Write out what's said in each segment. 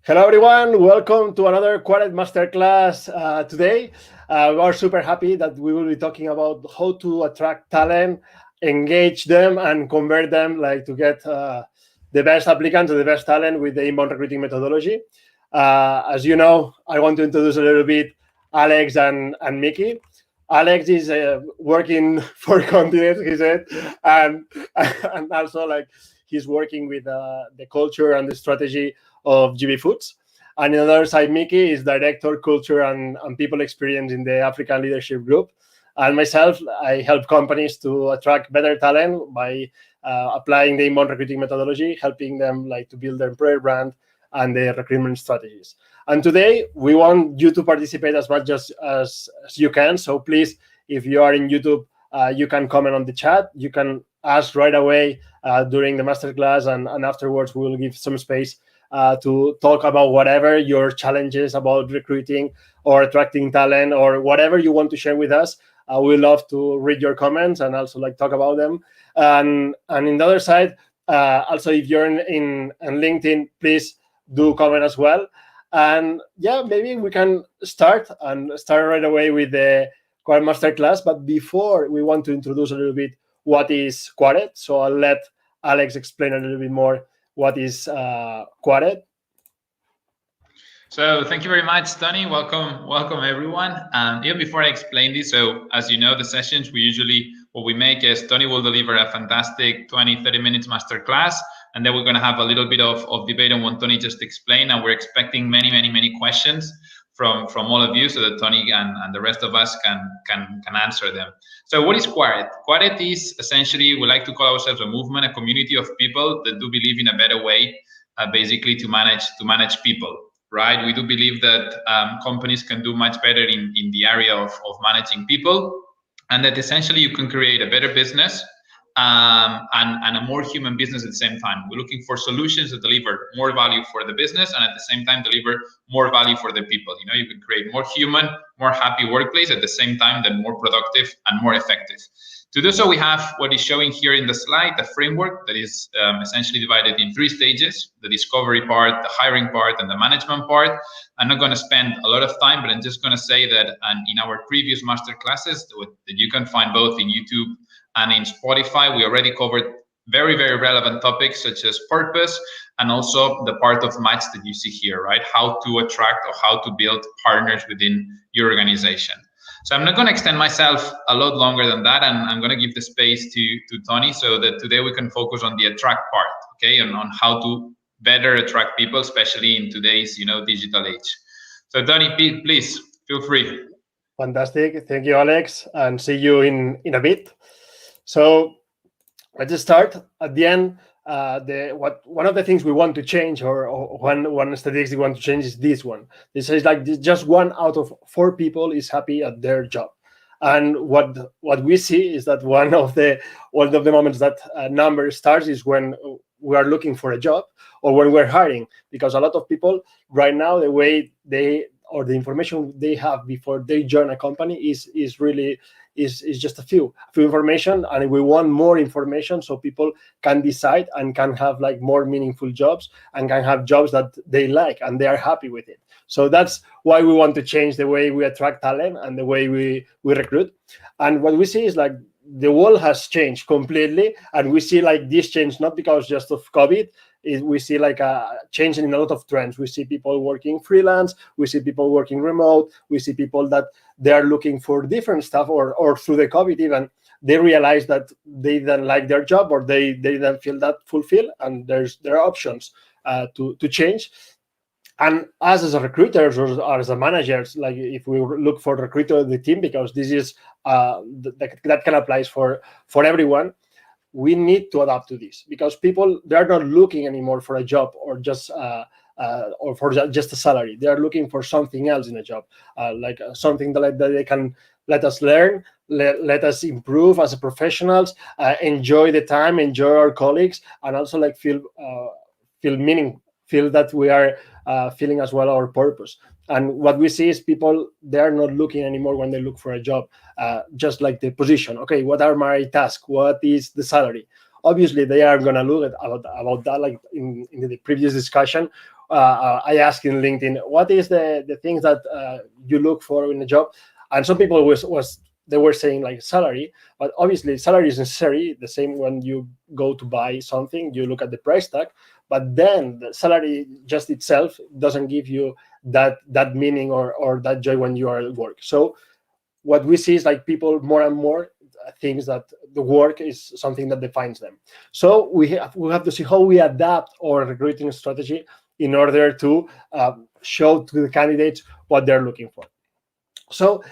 Hello, everyone. Welcome to another Quartet Masterclass today. We are super happy that we will be talking about how to attract talent, engage them, and convert them, like to get the best applicants or the best talent with the inbound recruiting methodology. As you know, I want to introduce a little bit Alex and Mickey. Alex is working for continents, he said, and also like he's working with the culture and the strategy of GB Foods. And on the other side, Mickey is Director Culture and People Experience in the African Leadership Group. And myself, I help companies to attract better talent by applying the inbound recruiting methodology, helping them like to build their employer brand and their recruitment strategies. And today, we want you to participate as much as you can. So please, if you are in YouTube, you can comment on the chat. You can ask right away during the masterclass, and afterwards, we will give some space to talk about whatever your challenges about recruiting or attracting talent or whatever you want to share with us. We love to read your comments and also like talk about them. And in the other side, also if you're in LinkedIn, please do comment as well. And yeah, maybe we can start right away with the Quartet Masterclass. But before, we want to introduce a little bit what is Quartet. So I'll let Alex explain a little bit more what is Quartet. So thank you very much, Tony. Welcome everyone. Even before I explain this, so as you know, the sessions what we make is Tony will deliver a fantastic 20-30 minutes masterclass, and then we're going to have a little bit of debate on what Tony just explained, and we're expecting many questions from all of you so that Tony and the rest of us can answer them. So what is Quartet? Quartet is essentially, we like to call ourselves a movement, a community of people that do believe in a better way, basically to manage people. Right, we do believe that companies can do much better in the area of managing people, and that essentially you can create a better business and a more human business at the same time. We're looking for solutions that deliver more value for the business and at the same time deliver more value for the people. You know, you can create more human, more happy workplace at the same time, then more productive and more effective. To do so, we have what is showing here in the slide, the framework that is essentially divided in 3 stages: the discovery part, the hiring part, and the management part. I'm not going to spend a lot of time, but I'm just going to say that in our previous master classes that you can find both in YouTube and in Spotify, we already covered very relevant topics such as purpose and also the part of match that you see here, right? How to attract or how to build partners within your organization. So I'm not going to extend myself a lot longer than that, and I'm going to give the space to Tony so that today we can focus on the attract part, okay, and on how to better attract people, especially in today's digital age. So Tony, please feel free. Fantastic, thank you, Alex, and see you in a bit. So let's just start at the end. One of the things we want to change, or one statistic we want to change, is this one. This is like just 1 out of 4 people is happy at their job, and what we see is that one of the moments that number starts is when we are looking for a job or when we're hiring, because a lot of people right now, the way the information they have before they join a company is just a few information, and we want more information so people can decide and can have like more meaningful jobs and can have jobs that they like and they are happy with it. So that's why we want to change the way we attract talent and the way we recruit. And what we see is like the world has changed completely, and we see like this change not because just of COVID. We see like a change in a lot of trends. We see people working freelance, we see people working remote, we see people that they are looking for different stuff, or through the COVID even, they realize that they don't like their job or they don't feel that fulfilled, and there are options to change. And us as a recruiters or as a managers, like if we look for recruiter the team, because this is that can apply for everyone, we need to adapt to this, because people, they're not looking anymore for a job or just or for just a salary. They are looking for something else in a job, like something that they can let us learn, let us improve as a professionals, enjoy the time, enjoy our colleagues, and also like feel meaning, feel that we are feeling as well our purpose. And what we see is people, they are not looking anymore when they look for a job, just like the position. Okay, what are my tasks? What is the salary? Obviously, they are going to look at about that, like in the previous discussion. I asked in LinkedIn, what is the things that you look for in a job? And some people they were saying like salary, but obviously salary is necessary. The same when you go to buy something, you look at the price tag, but then the salary just itself doesn't give you that meaning or that joy when you are at work. So what we see is like people more and more thinks that the work is something that defines them. So we have to see how we adapt our recruiting strategy in order to show to the candidates what they're looking for. So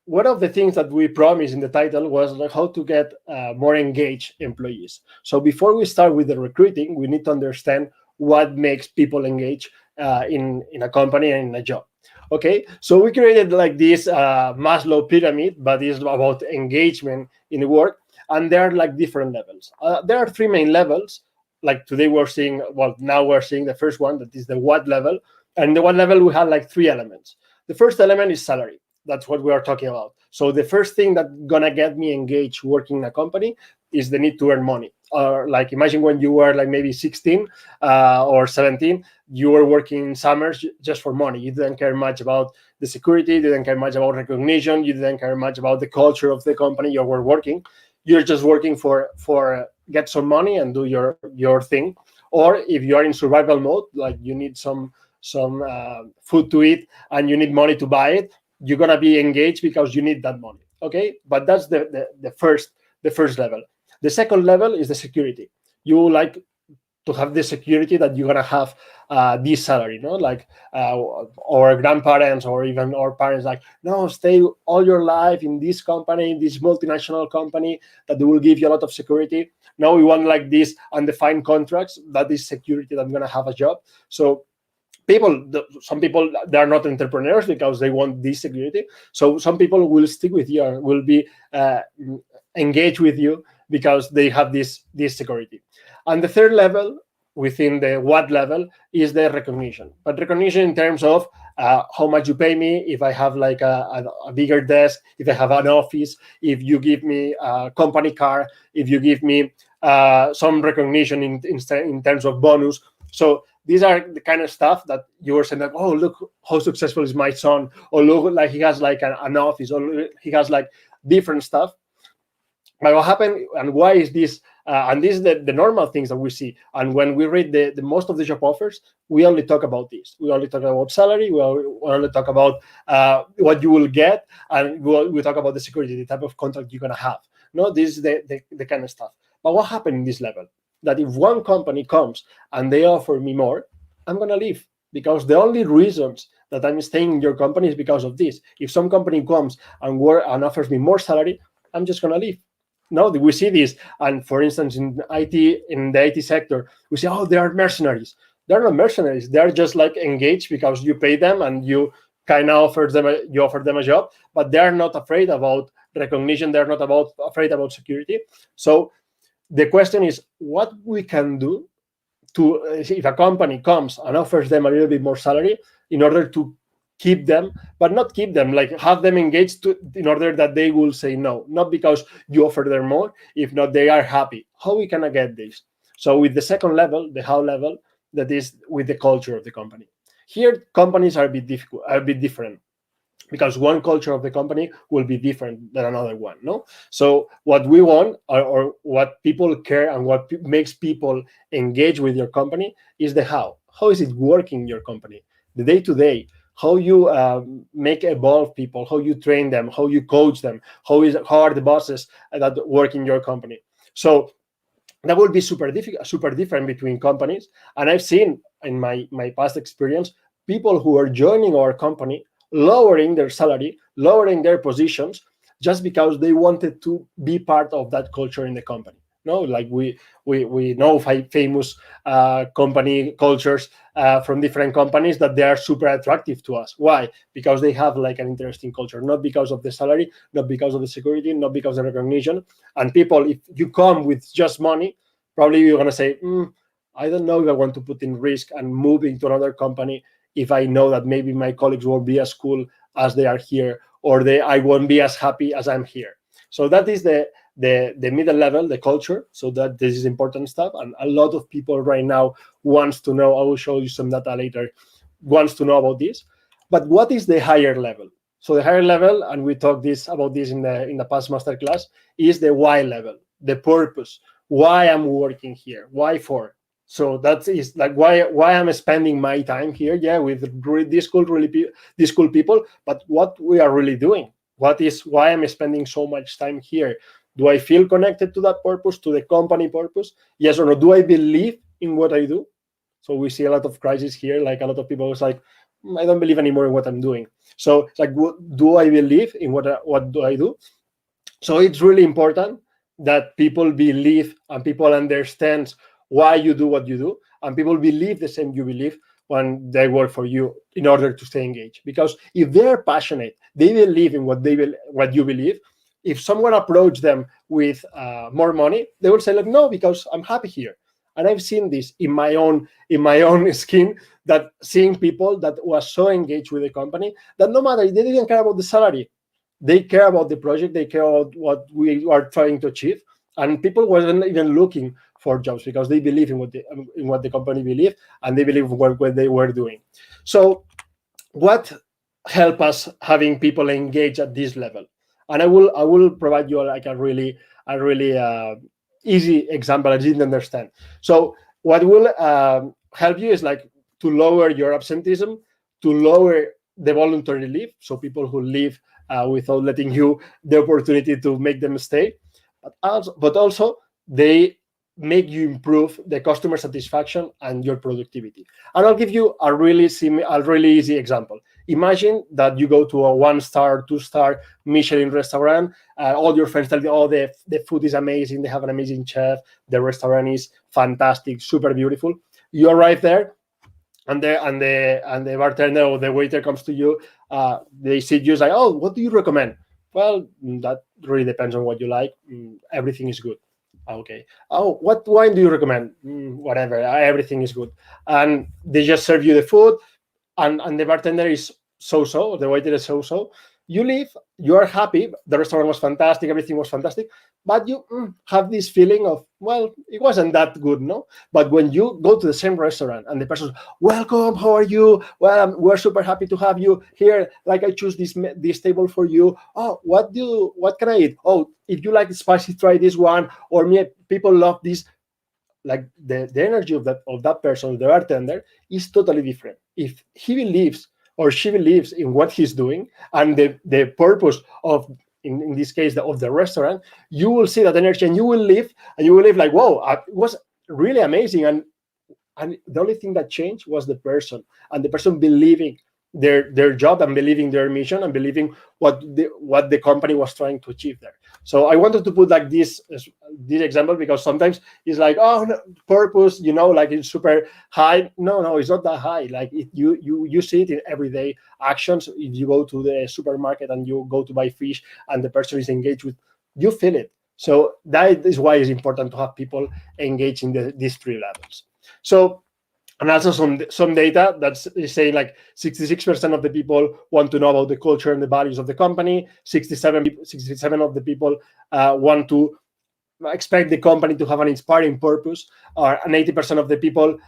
one of the things that we promised in the title was like how to get more engaged employees. So before we start with the recruiting, we need to understand what makes people engage in a company and in a job. Okay, so we created like this Maslow pyramid, but it's about engagement in the work, and there are like different levels. There are three main levels. Like today now we're seeing the first one, that is the what level. And the what level, we have like three elements. The first element is salary. That's what we are talking about. So the first thing that's gonna get me engaged working in a company is the need to earn money. Or like imagine when you were like maybe 16 or 17, you were working in summers just for money. You didn't care much about the security, you didn't care much about recognition, you didn't care much about the culture of the company you were working. You're just working for get some money and do your thing. Or if you are in survival mode, like you need some food to eat and you need money to buy it, you're gonna be engaged because you need that money. Okay, but that's the first level. The second level is the security. You like to have the security that you're gonna have this salary, no? Like our grandparents or even our parents, like, no, stay all your life in this company, this multinational company that will give you a lot of security. Now we want like this undefined contracts, that is security that I'm gonna have a job. So some people, they are not entrepreneurs because they want this security. So some people will stick with you and will be engaged with you because they have this security. And the third level within the what level is the recognition. But recognition in terms of how much you pay me, if I have like a bigger desk, if I have an office, if you give me a company car, if you give me some recognition in terms of bonus. So these are the kind of stuff that you were saying, like, oh, look how successful is my son, or look, like he has like an office, or he has like different stuff. But what happened and why is this? And this is the normal things that we see. And when we read the most of the job offers, we only talk about this. We only talk about salary. We only talk about what you will get, and we talk about the security, the type of contract you're gonna have. No, this is the kind of stuff. But what happened in this level? That if one company comes and they offer me more, I'm gonna leave, because the only reasons that I'm staying in your company is because of this. If some company comes and offers me more salary, I'm just gonna leave. No, we see this, and for instance, in the IT sector, we say, oh, they are mercenaries. They're not mercenaries. They're just like engaged because you pay them and you kind of offer them a job, but they're not afraid about recognition. They're not afraid about security. So the question is what we can do to, if a company comes and offers them a little bit more salary, in order to keep them, but not keep them, like have them engaged in order that they will say no, not because you offer them more, if not, they are happy. How we can get this? So with the second level, the how level, that is with the culture of the company. Here, companies are a bit different, because one culture of the company will be different than another one, no? So what we want, or what people care and what makes people engage with your company, is the how. How is it working in your company? The day-to-day, how you make evolve people, how you train them, how you coach them, how are the bosses that work in your company. So that will be super different between companies. And I've seen in my past experience, people who are joining our company lowering their salary, lowering their positions, just because they wanted to be part of that culture in the company. No, like we know famous company cultures from different companies that they are super attractive to us. Why? Because they have like an interesting culture, not because of the salary, not because of the security, not because of the recognition. And people, if you come with just money, probably you're gonna say, I don't know if I want to put in risk and move into another company if I know that maybe my colleagues won't be as cool as they are here, or I won't be as happy as I'm here. So that is the the middle level, the culture, so that this is important stuff. And a lot of people right now wants to know, I will show you some data later, wants to know about this. But what is the higher level? So the higher level, and we talked about this in the past masterclass, is the why level, the purpose. Why I'm working here? Why for? So that is like why I'm spending my time here, yeah, with these cool people. But what we are really doing? Why I'm spending so much time here? Do I feel connected to that purpose, to the company purpose? Yes or no? Do I believe in what I do? So we see a lot of crisis here. Like a lot of people was like, I don't believe anymore in what I'm doing. So it's like, do I believe in what do I do? So it's really important that people believe and people understand why you do what you do, and people believe the same you believe when they work for you in order to stay engaged. Because if they're passionate, they believe in what you believe. If someone approach them with more money, they will say like, no, because I'm happy here. And I've seen this in my own skin, that seeing people that was so engaged with the company that no matter, they didn't care about the salary, they care about the project, they care about what we are trying to achieve. And people weren't even looking for jobs because they believe in what the company believe, and they believe what they were doing. So what help us having people engage at this level? And I will provide you like a really easy example I didn't understand. So what will help you is like to lower your absenteeism, to lower the voluntary leave, so people who leave without letting you the opportunity to make them stay, but also they make you improve the customer satisfaction and your productivity. And I'll give you a really easy example. Imagine that you go to a 1-star, 2-star Michelin restaurant. All your friends tell you, oh, the food is amazing. They have an amazing chef. The restaurant is fantastic, super beautiful. You arrive there, and the bartender or the waiter comes to you. They see you, like, oh, what do you recommend? Well, that really depends on what you like. Everything is good. Okay. Oh, what wine do you recommend? Whatever. Everything is good. And they just serve you the food, and the bartender is so, the waiter is so. You leave, you are happy, the restaurant was fantastic, everything was fantastic, but you have this feeling of, well, it wasn't that good, no? But when you go to the same restaurant and the person, welcome, how are you? Well, we're super happy to have you here. Like, I choose this table for you. Oh, what can I eat? Oh, if you like spicy, try this one. Or people love this. Like the energy of that person, the bartender, is totally different. If he believes or she believes in what he's doing and the purpose of, in this case, of the restaurant, you will see that energy, and you will live like, whoa, it was really amazing. And the only thing that changed was the person, and the person believing their job, and believing their mission, and believing what the company was trying to achieve there. So I wanted to put like this example, because sometimes it's like, oh, no, purpose, like it's super high. No, it's not that high. Like you see it in everyday actions. If you go to the supermarket and you go to buy fish, and the person is engaged with, you feel it. So that is why it's important to have people engaged in these 3 levels. So, and also some data that's saying like 66% of the people want to know about the culture and the values of the company. 67 of the people want to expect the company to have an inspiring purpose, and 80% of the people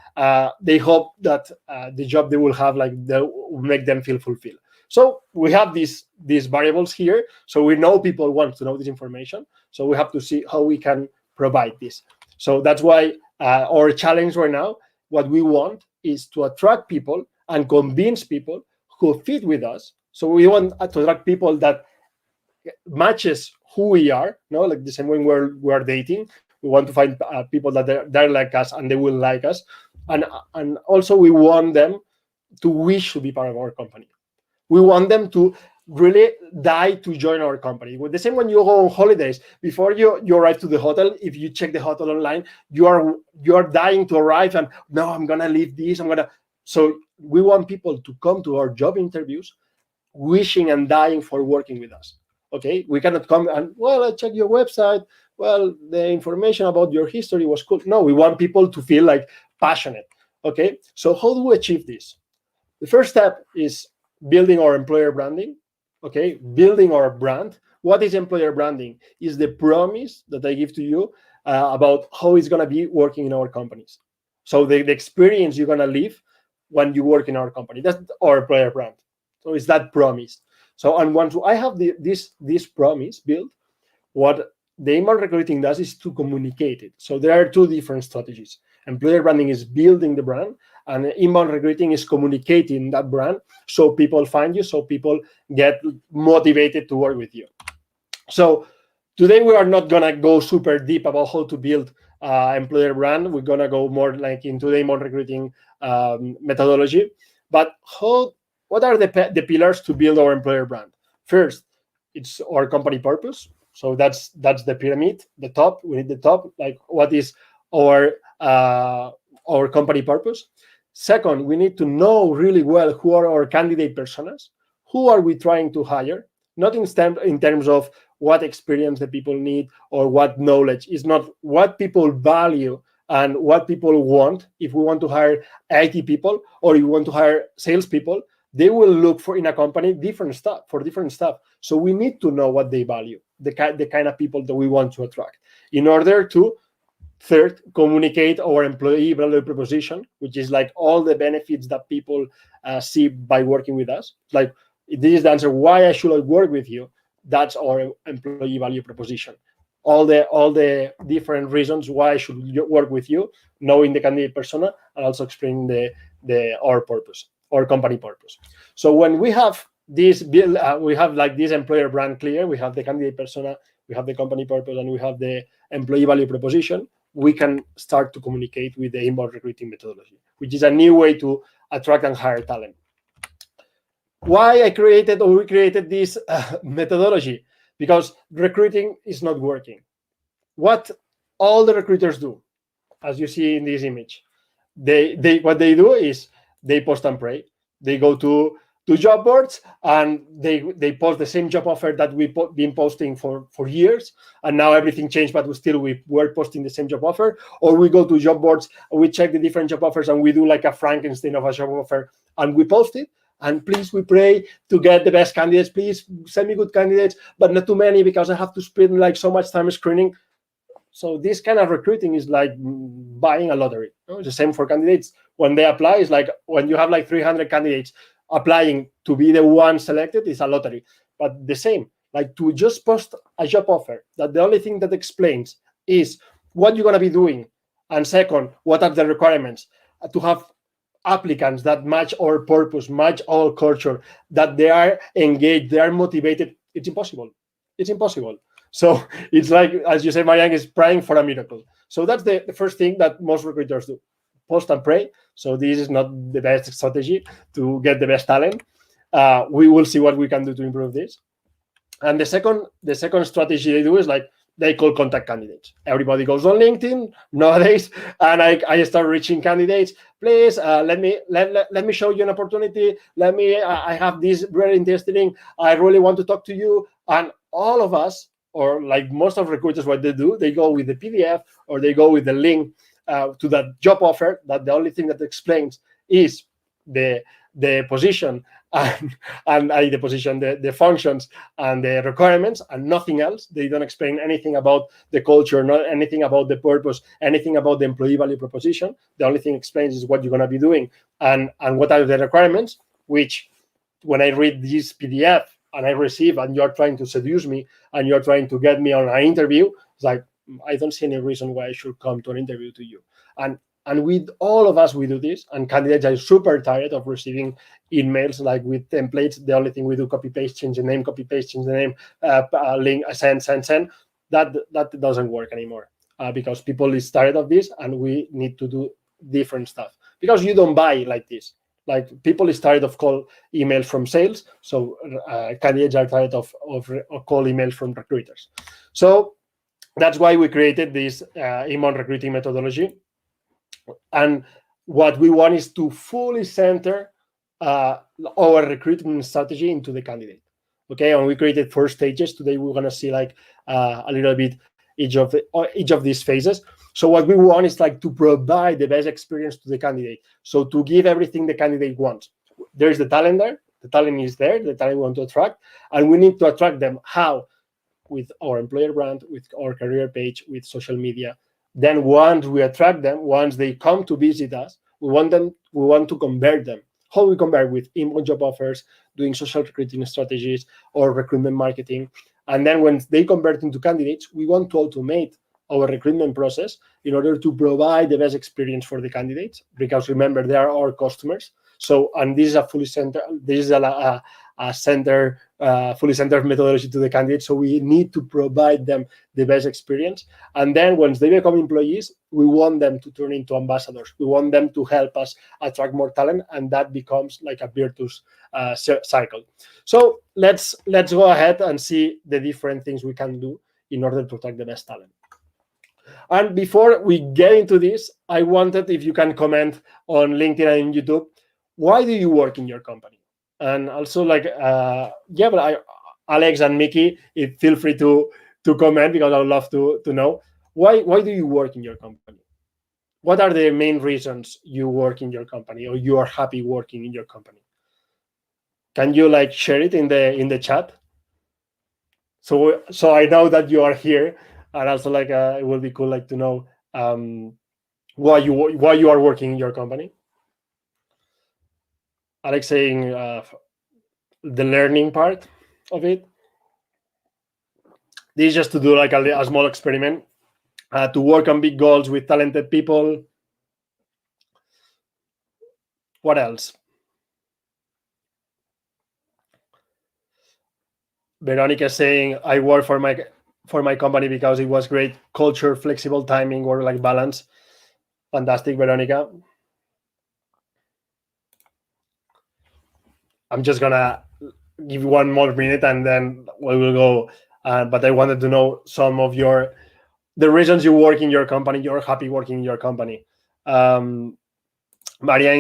they hope that the job they will have, like, will make them feel fulfilled. So we have these variables here. So we know people want to know this information. So we have to see how we can provide this. So that's why our challenge right now, what we want is to attract people and convince people who fit with us. So we want to attract people that matches who we are, like the same way we're dating. We want to find people that they're like us and they will like us. And also we want them to wish to be part of our company. We want them to really die to join our company. With the same, when you go on holidays, before you arrive to the hotel, if you check the hotel online, you are dying to arrive, and no, I'm gonna leave this, so we want people to come to our job interviews wishing and dying for working with us. Okay, we cannot come and, well, I checked your website, well, the information about your history was cool. No, we want people to feel like passionate. Okay, so how do we achieve this? The first step is building our employer branding. Okay, building our brand. What is employer branding? Is the promise that I give to you about how it's going to be working in our companies. So the experience you're going to live when you work in our company. That's our employer brand. So it's that promise. So, and once I have this promise built, what the inbound recruiting does is to communicate it. So there are two different strategies. Employer branding is building the brand, and inbound recruiting is communicating that brand so people find you, so people get motivated to work with you. So today we are not gonna go super deep about how to build employer brand. We're gonna go more like into the inbound recruiting methodology. But what are the pillars to build our employer brand? First, it's our company purpose. So that's the pyramid, the top. We need the top. Like, what is our company purpose? Second, we need to know really well who are our candidate personas. Who are we trying to hire? Not in terms of what experience the people need or what knowledge. It's not what people value and what people want. If we want to hire IT people or if we want to hire salespeople, they will look for in a company different stuff. So we need to know what they value, the kind of people that we want to attract, in order to, third, communicate our employee value proposition, which is like all the benefits that people see by working with us. Like, this is the answer why I should work with you. That's our employee value proposition. All the different reasons why I should work with you, knowing the candidate persona, and also explaining our purpose, our company purpose. So when we have this build, we have like this employer brand clear. We have the candidate persona, we have the company purpose, and we have the employee value proposition. We can start to communicate with the inbound recruiting methodology, which is a new way to attract and hire talent. Why we created this methodology? Because recruiting is not working. What all the recruiters do, as you see in this image, what they do is they post and pray. They go to job boards and they post the same job offer that we've been posting for years, and now everything changed, but we were posting the same job offer. Or we go to job boards, we check the different job offers, and we do like a Frankenstein of a job offer, and we post it. And please, we pray to get the best candidates. Please send me good candidates, but not too many, because I have to spend like so much time screening. So this kind of recruiting is like buying a lottery. It's the same for candidates. When they apply, it's like when you have like 300 candidates applying to be the one selected, it's a lottery. But the same, like to just post a job offer, that the only thing that explains is what you're going to be doing. And second, what are the requirements to have applicants that match our purpose, match our culture, that they are engaged, they are motivated. It's impossible. So it's like, as you say, Marianne, is praying for a miracle. So that's the first thing that most recruiters do, post and pray. So this is not the best strategy to get the best talent. We will see what we can do to improve this. And the second strategy they do is like, they call contact candidates. Everybody goes on LinkedIn nowadays, and I start reaching candidates. Please, let me show you an opportunity. I have this very interesting. I really want to talk to you. And all of us, or like most of recruiters, what they do, they go with the PDF or they go with the link to that job offer. That the only thing that explains is the position and the position, the functions and the requirements, and nothing else. They don't explain anything about the culture, not anything about the purpose, anything about the employee value proposition. The only thing explains is what you're going to be doing and what are the requirements, which when I read this PDF and I receive, and you're trying to seduce me and you're trying to get me on an interview, it's like, I don't see any reason why I should come to an interview to you. And with all of us, we do this, and candidates are super tired of receiving emails like with templates. The only thing we do, copy paste, change the name, copy paste, change the name, link, send. That doesn't work anymore because people is tired of this, and we need to do different stuff, because you don't buy like this. Like, people is tired of call emails from sales, so candidates are tired of call emails from recruiters. So that's why we created this inbound recruiting methodology. And what we want is to fully center our recruitment strategy into the candidate. Okay, and we created 4 stages. Today we're going to see like a little bit each of these phases. So what we want is like to provide the best experience to the candidate. So to give everything the candidate wants. There's the talent there. The talent is there. The talent we want to attract, and we need to attract them. How? with our employer brand, with our career page, with social media. Then once we attract them, once they come to visit us, we want to convert them. How we convert? With inbound job offers, doing social recruiting strategies or recruitment marketing. And then when they convert into candidates, we want to automate our recruitment process in order to provide the best experience for the candidates, because remember, they are our customers. So, and this is a fully centered, this is fully centered methodology to the candidates. So we need to provide them the best experience. And then once they become employees, we want them to turn into ambassadors. We want them to help us attract more talent, and that becomes like a virtuous cycle. So let's go ahead and see the different things we can do in order to attract the best talent. And before we get into this, I wanted, if you can comment on LinkedIn and YouTube, why do you work in your company? And also, like, Alex and Mickey, feel free to comment, because I would love to know why do you work in your company? What are the main reasons you work in your company, or you are happy working in your company? Can you like share it in the chat? So I know that you are here, and also like it will be cool like to know why you are working in your company. Alex saying the learning part of it. This is just to do like a small experiment, to work on big goals with talented people. What else? Veronica saying, I work for my company because it was great culture, flexible timing, work-life balance. Fantastic, Veronica. I'm just gonna give you one more minute and then we will go. But I wanted to know some of the reasons you work in your company, you're happy working in your company. Marianne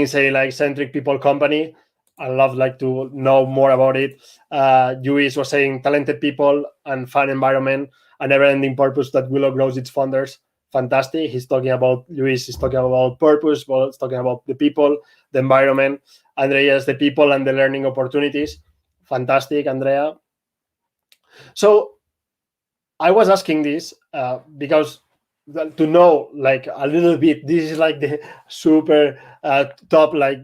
say like centric people company. I love like to know more about it. Luis was saying talented people and fun environment, a never-ending purpose that Willow grows its founders. Fantastic. Luis is talking about purpose, but it's talking about the people, the environment. Andrea's the people and the learning opportunities. Fantastic, Andrea. So I was asking this because to know like a little bit, this is like the super top, like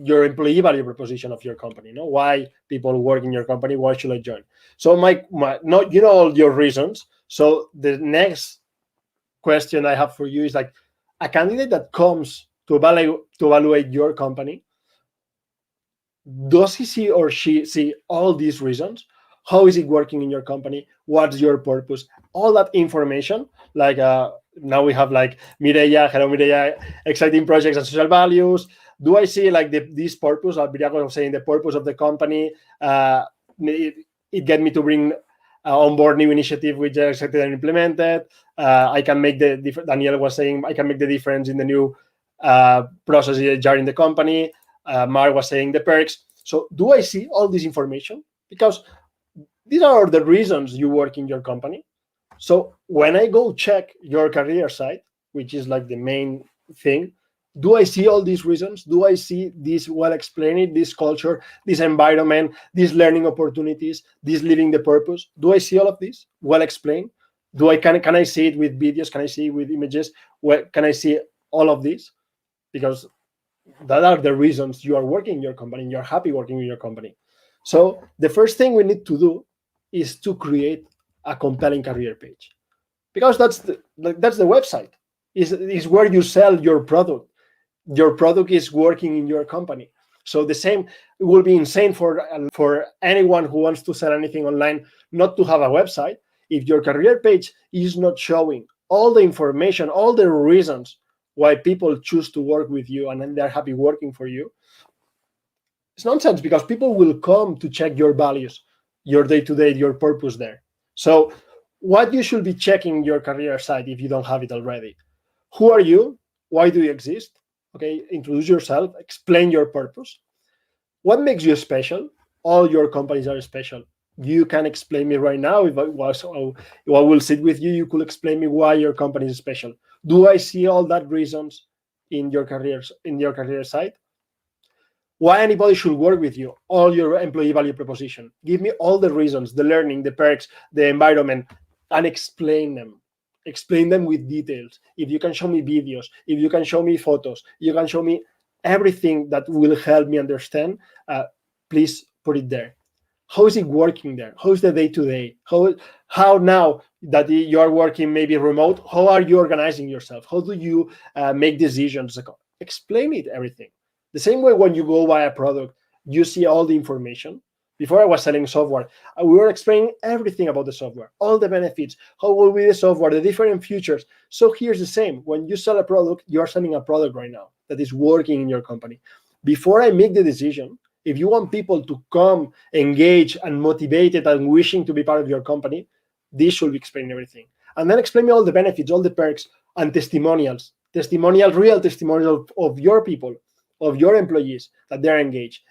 your employee value proposition of your company. Why people work in your company? Why should I join? So my no, you know all your reasons. So the next question I have for you is like a candidate that comes to evaluate your company. Does he or she see all these reasons? How is it working in your company? What's your purpose? All that information. Like now we have like Mireia, hello Mireia, exciting projects and social values. Do I see like this purpose? Viriago was saying the purpose of the company. It get me to bring on board new initiative which are accepted and implemented. I can make the difference. Daniel was saying I can make the difference in the new process in the company. Mark was saying the perks. So do I see all this information? Because these are the reasons you work in your company. So when I go check your career site, which is like the main thing, do I see all these reasons? Do I see this well explained, this culture, this environment, these learning opportunities, this living the purpose? Do I see all of this well explained? Can I see it with videos? Can I see it with images? Can I see all of this? Because that are the reasons you are working in your company, you're happy working in your company. So the first thing we need to do is to create a compelling career page, because that's the website, is where you sell your product. Your product is working in your company. So the same, it will be insane for anyone who wants to sell anything online not to have a website. If your career page is not showing all the information, all the reasons why people choose to work with you and then they're happy working for you, it's nonsense, because people will come to check your values, your day-to-day, your purpose there. So what you should be checking your career site if you don't have it already: who are you? Why do you exist? Okay, introduce yourself, explain your purpose. What makes you special? All your companies are special. You can explain me right now. If I will sit with you, you could explain me why your company is special. Do I see all that reasons in your career site? why anybody should work with you, all your employee value proposition. Give me all the reasons, the learning, the perks, the environment, and explain them. Explain them with details. If you can show me videos, if you can show me photos, you can show me everything that will help me understand, please put it there. How is it working there? How is the day-to-day? How now that you're working maybe remote, how are you organizing yourself? How do you make decisions? Explain it, everything. The same way when you go buy a product, you see all the information. Before I was selling software, we were explaining everything about the software, all the benefits, how will be the software, the different features. So here's the same. When you sell a product, you're selling a product right now that is working in your company. Before I make the decision, if you want people to come, engage, and motivated and wishing to be part of your company, this should explain everything. And then explain me all the benefits, all the perks, and testimonials, real testimonials of your people, of your employees that they're engaged.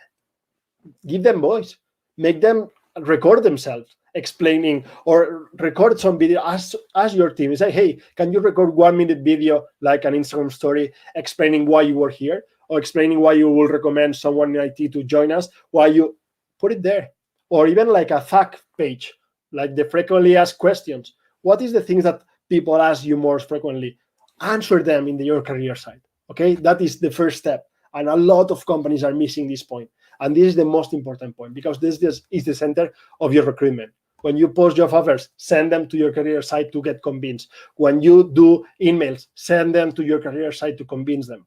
Give them voice. Make them record themselves explaining, or record some video. Ask your team. Say, hey, can you record 1 minute video, like an Instagram story, explaining why you were here, or explaining why you will recommend someone in IT to join us, why you put it there. Or even like a fact page, like the frequently asked questions. What is the things that people ask you more frequently? Answer them in your career site. Okay, that is the first step. And a lot of companies are missing this point. And this is the most important point, because this is the center of your recruitment. When you post job offers, send them to your career site to get convinced. When you do emails, send them to your career site to convince them.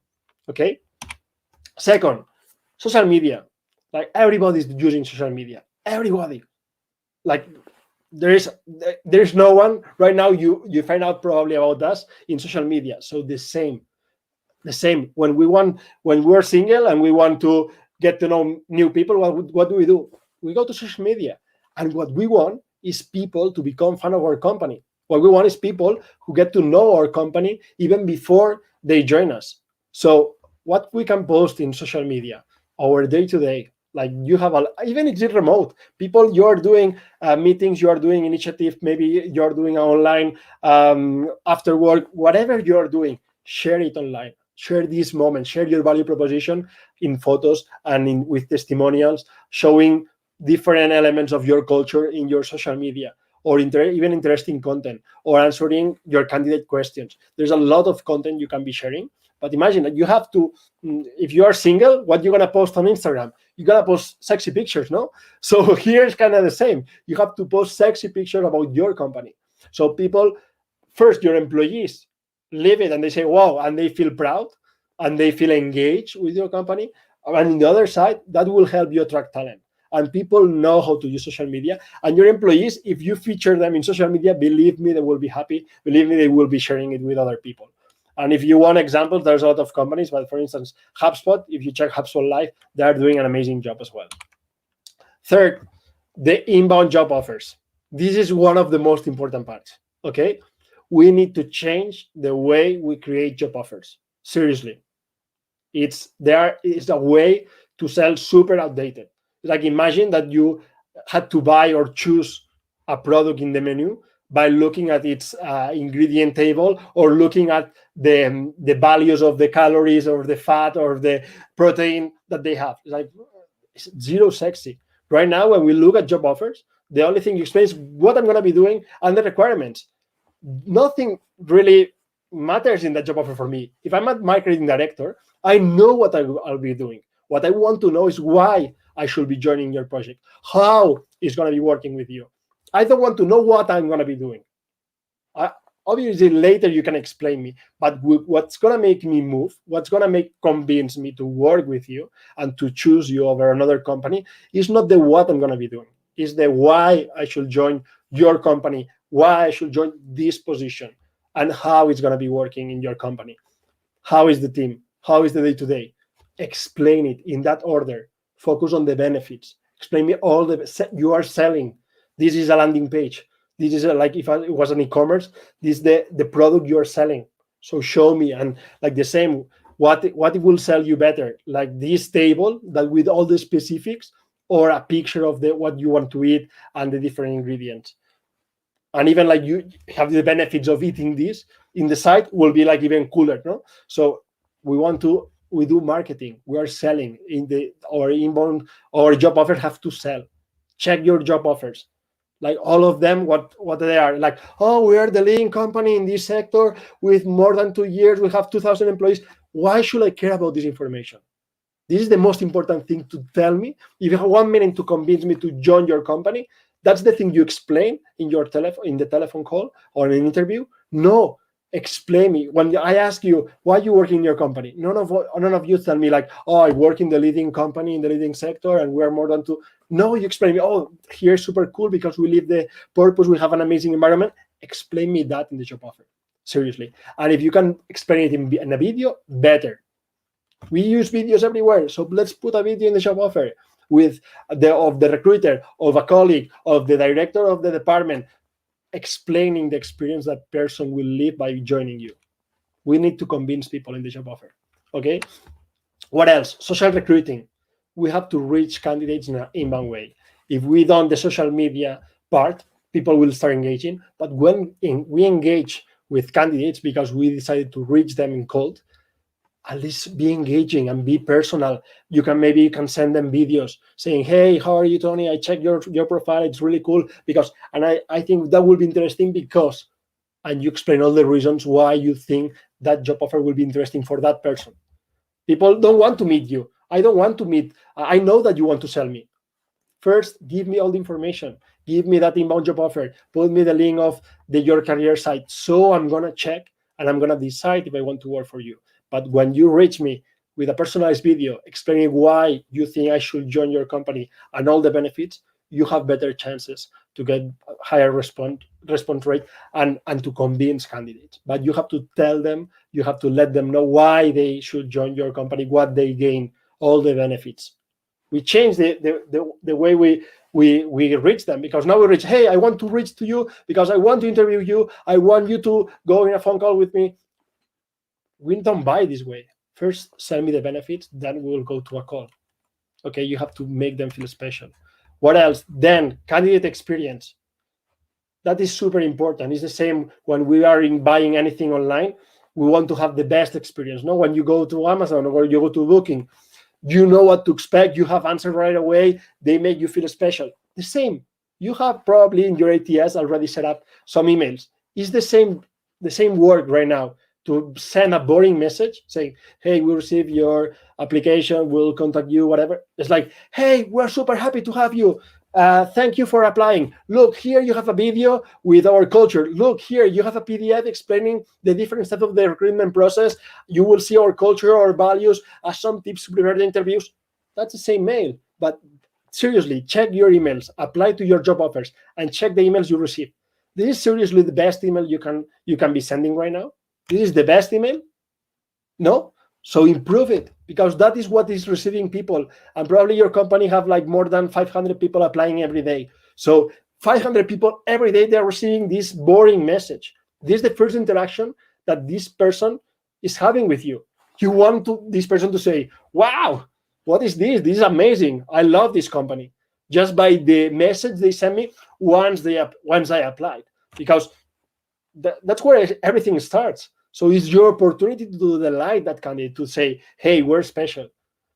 Okay? Second, social media. Like, everybody's using social media. Everybody. Like, there's no one right now you find out probably about us in social media. So the same when we're single and we want to get to know new people, what do? We go to social media. And what we want is people to become fan of our company. What we want is people who get to know our company even before they join us. So what we can post in social media, our day-to-day, like you have even if it's remote, people, you're doing meetings, you're doing initiative, maybe you're doing online after work, whatever you're doing, share it online. Share this moment, share your value proposition in photos and with testimonials, showing different elements of your culture in your social media, or even interesting content, or answering your candidate questions. There's a lot of content you can be sharing. But imagine that you have to, if you are single, what you're going to post on Instagram? You're going to post sexy pictures, no? So here's kind of the same. You have to post sexy pictures about your company. So people, first, your employees, live it and they say, wow, and they feel proud and they feel engaged with your company. And on the other side, that will help you attract talent. And people know how to use social media. And your employees, if you feature them in social media, believe me, they will be happy. Believe me, they will be sharing it with other people. And if you want examples, there's a lot of companies. But for instance, HubSpot, if you check HubSpot Live, they're doing an amazing job as well. Third, the inbound job offers. This is one of the most important parts, okay? We need to change the way we create job offers. Seriously. It's a way to sell super outdated. Like, imagine that you had to buy or choose a product in the menu by looking at its ingredient table, or looking at the values of the calories or the fat or the protein that they have. It's like, it's zero sexy. Right now, when we look at job offers, the only thing you explain is what I'm going to be doing and the requirements. Nothing really matters in that job offer for me. If I'm a marketing director, I know what I'll be doing. What I want to know is why I should be joining your project, how it's going to be working with you. I don't want to know what I'm going to be doing. Obviously, later you can explain me, but what's going to make me move, what's going to convince me to work with you and to choose you over another company is not the what I'm going to be doing. It's the why I should join your company, why I should join this position, and how it's going to be working in your company. How is the team? How is the day-to-day? Explain it in that order. Focus on the benefits. Explain me all you are selling. This is a landing page. This is like if it was an e-commerce, this is the product you're selling. So show me, and like the same, what it will sell you better, like this table that with all the specifics, or a picture of what you want to eat and the different ingredients. And even like you have the benefits of eating this in the site will be like even cooler, no? So we want to we do marketing. We are selling in our inbound. Our job offers have to sell. Check your job offers. Like all of them, what they are like. Oh, we are the leading company in this sector with more than 2 years. We have 2,000 employees. Why should I care about this information? This is the most important thing to tell me. If you have 1 minute to convince me to join your company, that's the thing you explain in your in the telephone call or in an interview. No, explain me. When I ask you why you work in your company, none of you tell me like, oh, I work in the leading company in the leading sector and we're more than two. No, you explain me. Oh, here's super cool because we live the purpose. We have an amazing environment. Explain me that in the job offer. Seriously. And if you can explain it in a video, better. We use videos everywhere, so let's put a video in the job offer with the recruiter, of a colleague, of the director of the department, explaining the experience that person will live by joining you. We need to convince people in the job offer. Okay. What else? Social recruiting. We have to reach candidates in an inbound way. If we don't the social media part, people will start engaging. But when we engage with candidates because we decided to reach them in cold, at least be engaging and be personal. You can send them videos saying, hey, how are you, Tony? I checked your profile. It's really cool because, and I think that will be interesting because, and you explain all the reasons why you think that job offer will be interesting for that person. People don't want to meet you. I don't want to meet. I know that you want to sell me. First, give me all the information. Give me that inbound job offer. Put me the link of your career site. So I'm going to check and I'm going to decide if I want to work for you. But when you reach me with a personalized video explaining why you think I should join your company and all the benefits, you have better chances to get higher response rate and to convince candidates. But you have to tell them, you have to let them know why they should join your company, what they gain, all the benefits. We change the way we reach them, because now we reach, hey, I want to reach to you because I want to interview you. I want you to go in a phone call with me. We don't buy this way. First, sell me the benefits, then we will go to a call. Okay, you have to make them feel special. What else? Then candidate experience. That is super important. It's the same when we are buying anything online. We want to have the best experience. No, when you go to Amazon or you go to Booking, you know what to expect. You have answered right away. They make you feel special. The same. You have probably in your ATS already set up some emails. It's the same work right now. To send a boring message saying, hey, we received your application, we'll contact you, whatever. It's like, hey, we're super happy to have you. Thank you for applying. Look, here you have a video with our culture. Look, here you have a PDF explaining the different steps of the recruitment process. You will see our culture, our values, some tips to prepare the interviews. That's the same mail. But seriously, check your emails, apply to your job offers, and check the emails you receive. This is seriously the best email you can be sending right now. This is the best email? No? So improve it, because that is what is receiving people. And probably your company have like more than 500 people applying every day. So 500 people every day, they're receiving this boring message. This is the first interaction that this person is having with you. You want this person to say, wow, what is this? This is amazing. I love this company. Just by the message they send me once I applied. Because that's where everything starts. So it's your opportunity to delight that candidate, to say, hey, we're special.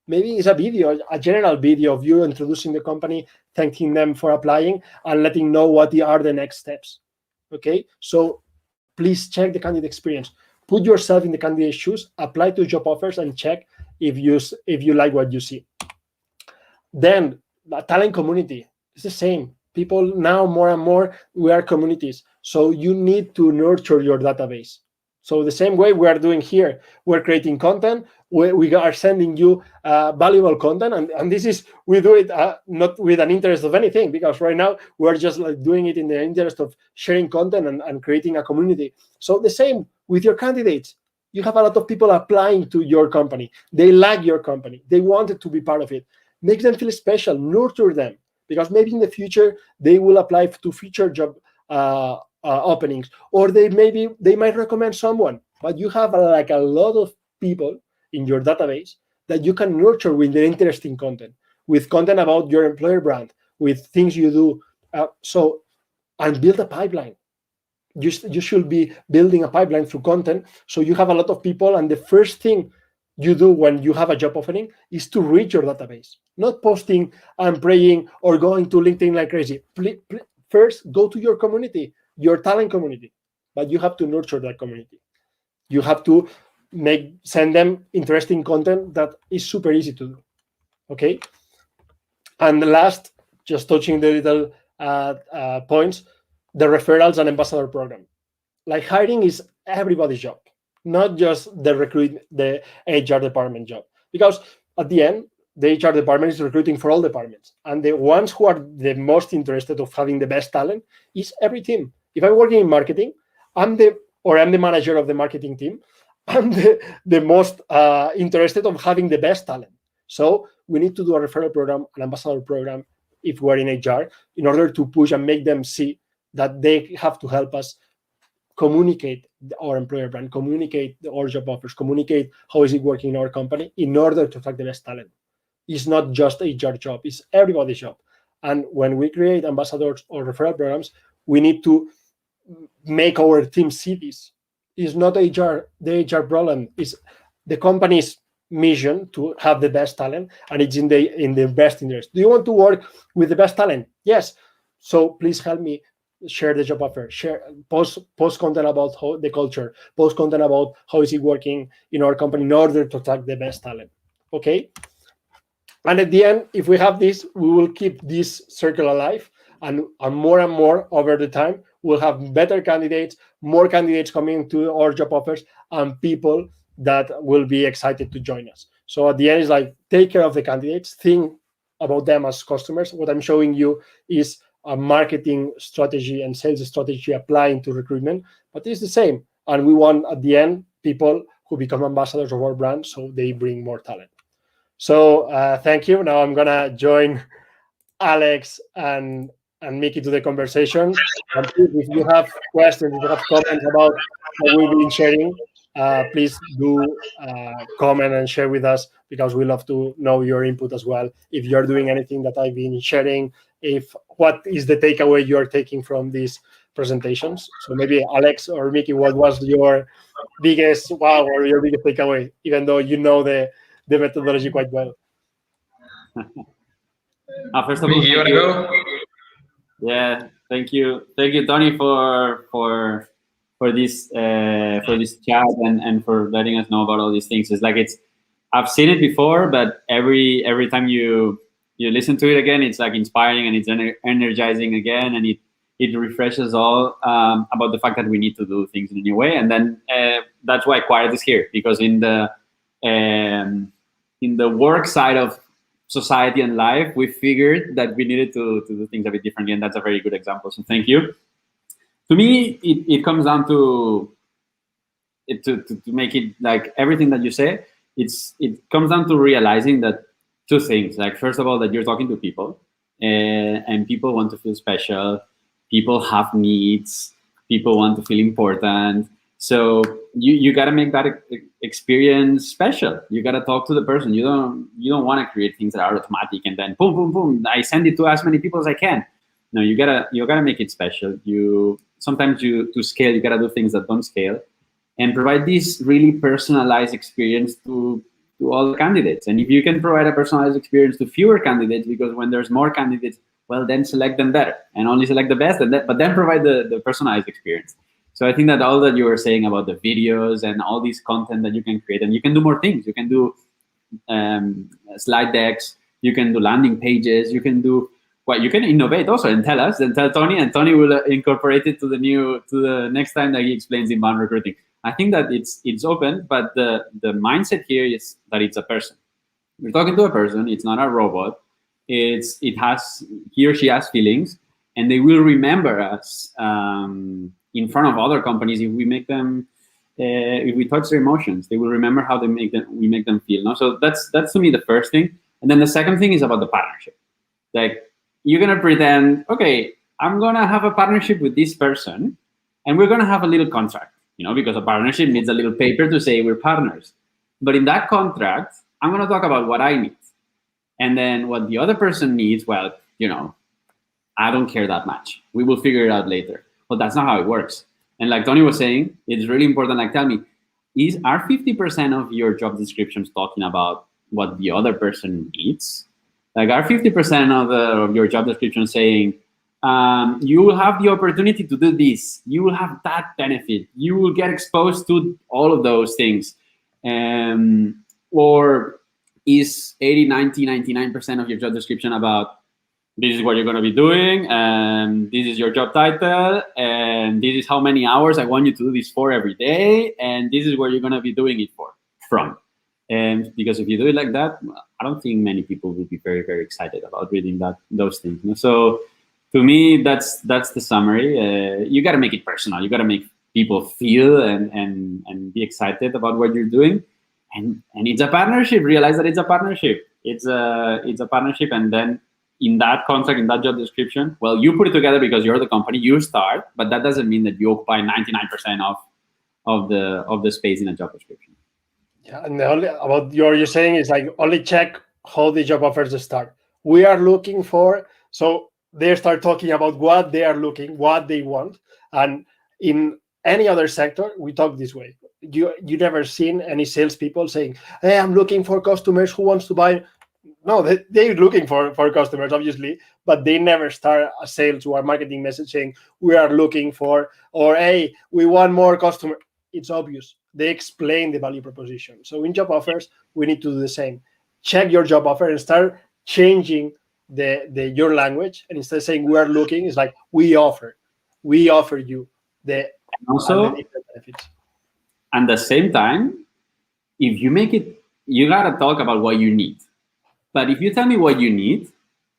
Maybe it's a video, a general video of you introducing the company, thanking them for applying, and letting know what are the next steps. Okay, so please check the candidate experience. Put yourself in the candidate's shoes, apply to job offers, and check if you like what you see. Then the talent community is the same. People now more and more, we are communities. So you need to nurture your database. So the same way we are doing here, we're creating content. We are sending you valuable content, and this is, we do it not with an interest of anything, because right now we're just like doing it in the interest of sharing content and creating a community. So the same with your candidates. You have a lot of people applying to your company. They like your company. They wanted to be part of it. Make them feel special. Nurture them, because maybe in the future they will apply to future job openings, or they might recommend someone. But you have like a lot of people in your database that you can nurture with the interesting content, with content about your employer brand, with things you do. And build a pipeline. You should be building a pipeline through content. So you have a lot of people, and the first thing you do when you have a job opening is to reach your database, not posting and praying or going to LinkedIn like crazy. First, go to your community, your talent community, but you have to nurture that community. You have to send them interesting content that is super easy to do. Okay. And the last, just touching the little points, the referrals and ambassador program. Like hiring is everybody's job, not just the HR department job. Because at the end, the HR department is recruiting for all departments. And the ones who are the most interested of having the best talent is every team. If I'm working in marketing, I'm the manager of the marketing team, I'm the most interested of having the best talent. So we need to do a referral program, an ambassador program, if we're in HR, in order to push and make them see that they have to help us communicate our employer brand, communicate our job offers, communicate how is it working in our company in order to attract the best talent. It's not just HR job, it's everybody's job. And when we create ambassadors or referral programs, we need to make our team see this. It's not the HR problem, it's the company's mission to have the best talent, and it's in the best interest. Do you want to work with the best talent? Yes. So please help me share the job offer, post content about how the culture, post content about how is it working in our company in order to attract the best talent. Okay. And at the end, if we have this, we will keep this circle alive, and more over the time, we'll have better candidates, more candidates coming to our job offers, and people that will be excited to join us. So at the end, it's like, take care of the candidates, think about them as customers. What I'm showing you is a marketing strategy and sales strategy applying to recruitment, but it's the same. And we want, at the end, people who become ambassadors of our brand, so they bring more talent. So thank you. Now I'm gonna join Alex and Mickey to the conversation. And if you have questions, if you have comments about what we've been sharing, please do comment and share with us, because we love to know your input as well. If you're doing anything that I've been sharing, what is the takeaway you're taking from these presentations? So maybe Alex or Mickey, what was your biggest wow or your biggest takeaway, even though you know the methodology quite well? First of all, Mickey, you want to go? Yeah, thank you, Tony, for this chat and for letting us know about all these things. It's like I've seen it before, but every time you listen to it again, it's like inspiring and it's energizing again, and it refreshes all about the fact that we need to do things in a new way. And then that's why Quiet is here, because in the work side of society and life, we figured that we needed to do things a bit differently, and that's a very good example. So thank you. To me, it comes down to make it like everything that you say. It comes down to realizing that two things. Like, first of all, that you're talking to people, and people want to feel special. People have needs. People want to feel important. So you got to make that experience special. You got to talk to the person. You don't want to create things that are automatic and then boom, boom, boom, I send it to as many people as I can. No, you gotta make it special. Sometimes to scale, you gotta do things that don't scale, and provide this really personalized experience to all the candidates. And if you can provide a personalized experience to fewer candidates, because when there's more candidates, well, then select them better and only select the best, but then provide the personalized experience. So I think that all that you were saying about the videos and all this content that you can create, and you can do more things. You can do slide decks. You can do landing pages. You can do you can innovate also and tell us, and tell Tony, and Tony will incorporate it to the next time that he explains inbound recruiting. I think that it's open, but the mindset here is that it's a person. We're talking to a person. It's not a robot. He or she has feelings, and they will remember us in front of other companies if we make them, if we touch their emotions. They will remember how we make them feel. No? So that's to me the first thing. And then the second thing is about the partnership. Like, you're gonna pretend, okay, I'm gonna have a partnership with this person, and we're gonna have a little contract, because a partnership needs a little paper to say we're partners. But in that contract, I'm gonna talk about what I need, and then what the other person needs. Well, I don't care that much. We will figure it out later. But that's not how it works. And like Tony was saying, it's really important. Like, tell me, are 50% of your job descriptions talking about what the other person needs? Like, are 50% of your job description saying, you will have the opportunity to do this, you will have that benefit, you will get exposed to all of those things? Or is 80, 90, 99% of your job description about, this is what you're going to be doing, and this is your job title, and this is how many hours I want you to do this for every day, and this is where you're going to be doing it from? And because if you do it like that, I don't think many people will be very, very excited about reading those things. So to me, that's the summary. You got to make it personal. You got to make people feel and be excited about what you're doing. And it's a partnership. Realize that it's a partnership. It's a partnership, and then in that contract, in that job description, well, you put it together because you're the company, you start, but that doesn't mean that you occupy 99% of the space in a job description. Yeah, and the only about you're saying is like only check how the job offers start. We are looking for, so they start talking about what they are looking, what they want, and in any other sector, we talk this way. You never seen any salespeople saying, "Hey, I'm looking for customers who wants to buy." No, they're looking for customers, obviously, but they never start a sales or marketing message saying, "We are looking for," or "Hey, we want more customers." It's obvious. They explain the value proposition. So in job offers, we need to do the same. Check your job offer and start changing your language. And instead of saying we are looking, it's like we offer you the different benefits. At the same time, if you make it, you gotta talk about what you need. But if you tell me what you need,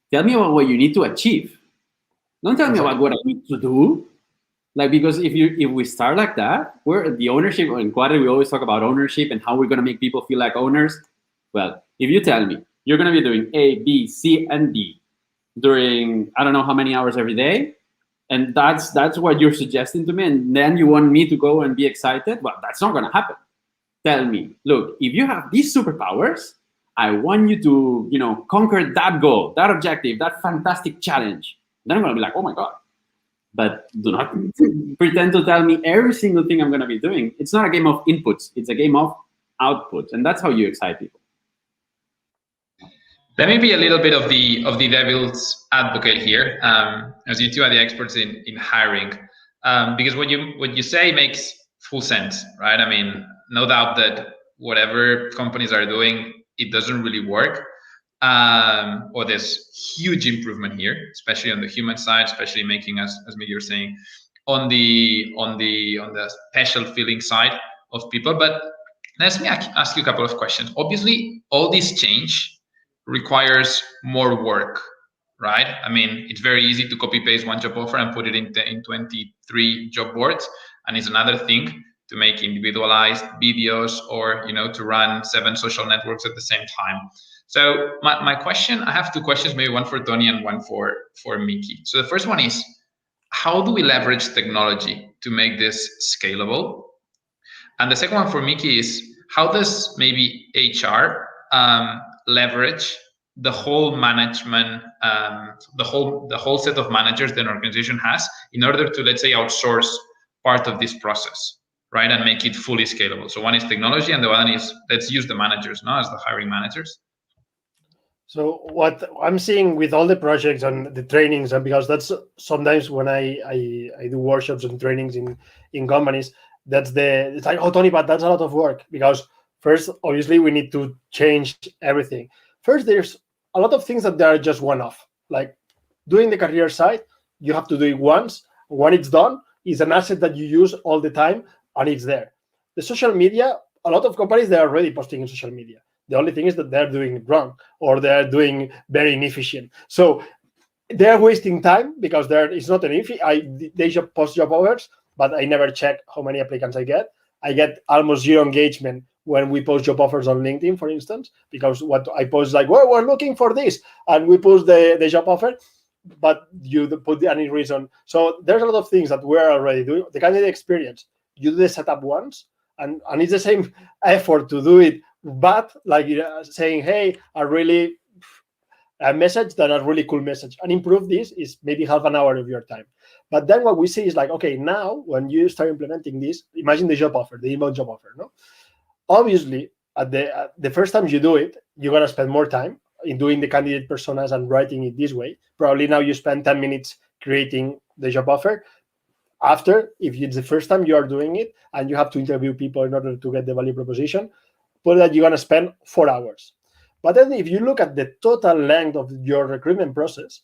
tell me about what you need to achieve. Don't tell me about what I need to do. Like, because if we start like that, we're the ownership in Quadri, we always talk about ownership and how we're going to make people feel like owners. Well, if you tell me you're going to be doing A, B, C, and D during I don't know how many hours every day, and that's what you're suggesting to me, and then you want me to go and be excited, well, that's not going to happen. Tell me, look, if you have these superpowers, I want you to, conquer that goal, that objective, that fantastic challenge. Then I'm going to be like, oh my God. But do not pretend to tell me every single thing I'm going to be doing. It's not a game of inputs. It's a game of outputs. And that's how you excite people. Let me be a little bit of the devil's advocate here, as you two are the experts in hiring, because what you say makes full sense, right? I mean, no doubt that whatever companies are doing, it doesn't really work. Or there's huge improvement here, especially on the human side, especially making us, as Miguel was saying, on the special feeling side of people. But let me ask you a couple of questions. Obviously, all this change requires more work, right? I mean, it's very easy to copy paste one job offer and put it in 23 job boards, and it's another thing to make individualized videos or to run 7 social networks at the same time. So my question, I have 2 questions, maybe one for Tony and one for Miki. So the first one is, how do we leverage technology to make this scalable? And the second one for Miki is, how does maybe HR leverage the whole management, the whole set of managers that an organization has in order to, let's say, outsource part of this process, right, and make it fully scalable? So one is technology, and the one is, let's use the managers, as the hiring managers. So what I'm seeing with all the projects and the trainings, and because that's sometimes when I do workshops and trainings in companies, it's like, oh, Tony, but that's a lot of work, because first, obviously, we need to change everything. First, there's a lot of things that are just one-off. Like doing the career side, you have to do it once. When it's done, it's an asset that you use all the time, and it's there. The social media, a lot of companies, they're already posting in social media. The only thing is that they're doing it wrong, or they're doing very inefficient. So they're wasting time because it's not an they just post job offers, but I never check how many applicants I get. I get almost zero engagement when we post job offers on LinkedIn, for instance, because what I post is like, well, we're looking for this, and we post the job offer, but you put any reason. So there's a lot of things that we're already doing. The candidate experience, you do the setup once, and it's the same effort to do it, but like saying, hey, a message than a really cool message. And improve this is maybe half an hour of your time. But then what we see is like, okay, now when you start implementing this, imagine the job offer, the email job offer. No, obviously at the first time you do it, you're gonna spend more time in doing the candidate personas and writing it this way. Probably now you spend 10 minutes creating the job offer. After, if it's the first time you are doing it and you have to interview people in order to get the value proposition, put that you're going to spend 4 hours. But then if you look at the total length of your recruitment process,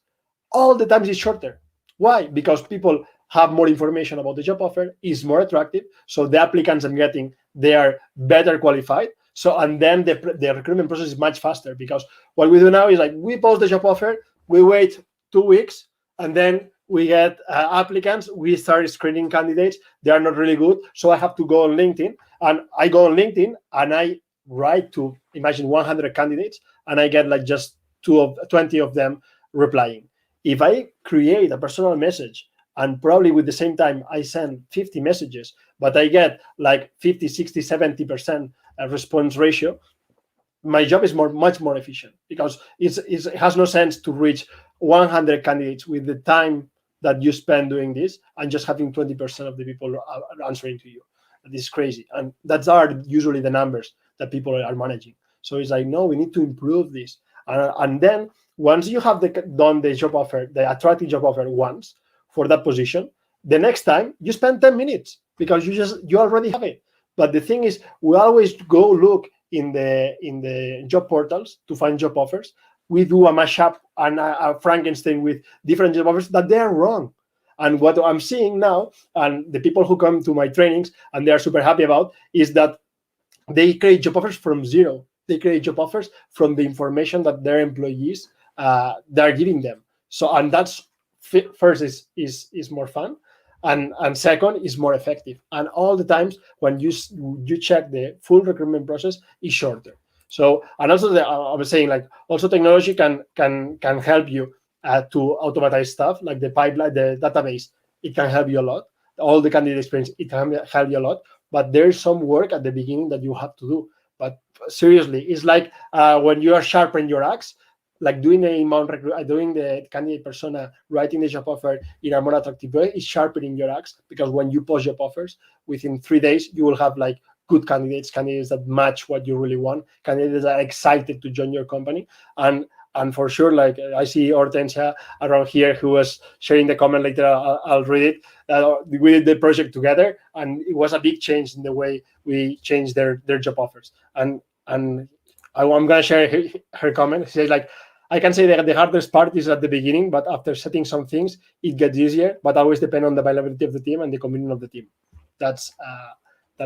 all the times is shorter. Why? Because people have more information about the job offer, is more attractive, so the applicants I'm getting, they are better qualified. So, and then the recruitment process is much faster, because what we do now is like, we post the job offer, we wait 2 weeks, and then we get applicants, we start screening candidates, they are not really good, so I have to go on LinkedIn, and I go on LinkedIn and I write to, imagine 100 candidates, and I get like just 20 of them replying. If I create a personal message and probably with the same time I send 50 messages, but I get like 50, 60, 70% response ratio, my job is much more efficient, because it has no sense to reach 100 candidates with the time that you spend doing this and just having 20% of the people answering to you. This is crazy. And that's usually the numbers that people are managing. So it's like, no, we need to improve this. And then once you have done the job offer, the attractive job offer once for that position, the next time you spend 10 minutes because you already have it. But the thing is, we always go look in the job portals to find job offers. We do a mashup and a Frankenstein with different job offers that they are wrong. And what I'm seeing now, and the people who come to my trainings and they are super happy about, is that they create job offers from zero. They create job offers from the information that their employees they're giving them. So, and that's first is more fun, and second is more effective. And all the times when you check the full recruitment process is shorter. So, and also I was saying, like, also technology can help you to automatize stuff like the pipeline, the database. It can help you a lot. All the candidate experience, it can help you a lot. But there's some work at the beginning that you have to do. But seriously, it's like when you are sharpening your axe, like doing the candidate persona, writing the job offer in a more attractive way is sharpening your axe, because when you post job offers, within 3 days, you will have like good candidates that match what you really want, candidates that are excited to join your company. And for sure, like I see Hortensia around here who was sharing the comment later, I'll read it. We did the project together, and it was a big change in the way we changed their job offers. And I'm going to share her comment. She says, like, I can say that the hardest part is at the beginning, but after setting some things, it gets easier, but always depend on the availability of the team and the commitment of the team. That's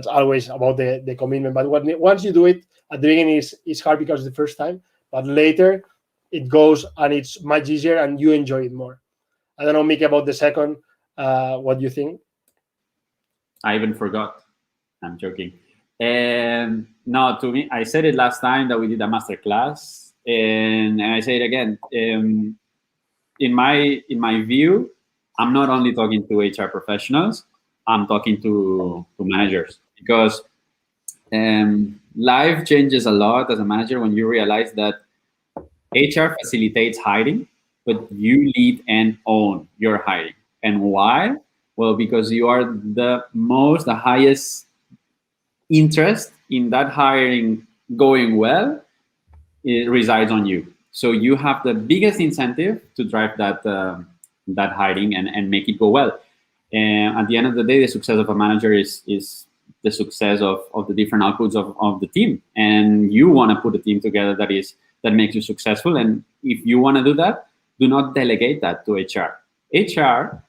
always about the commitment. But once you do it, at the beginning it's hard because it's the first time, but later it goes and it's much easier and you enjoy it more. I don't know, Mickey, about the second, what do you think? I even forgot. I'm joking. No, to me, I said it last time that we did a master class, and I say it again. In my view, I'm not only talking to HR professionals, I'm talking to managers, because life changes a lot as a manager when you realize that HR facilitates hiring, but you lead and own your hiring. And why? Well, because you are the highest interest in that hiring going well, it resides on you. So you have the biggest incentive to drive that hiring and make it go well. And at the end of the day, the success of a manager is the success of the different outputs of the team. And you want to put a team together that makes you successful. And if you want to do that, do not delegate that to HR. HR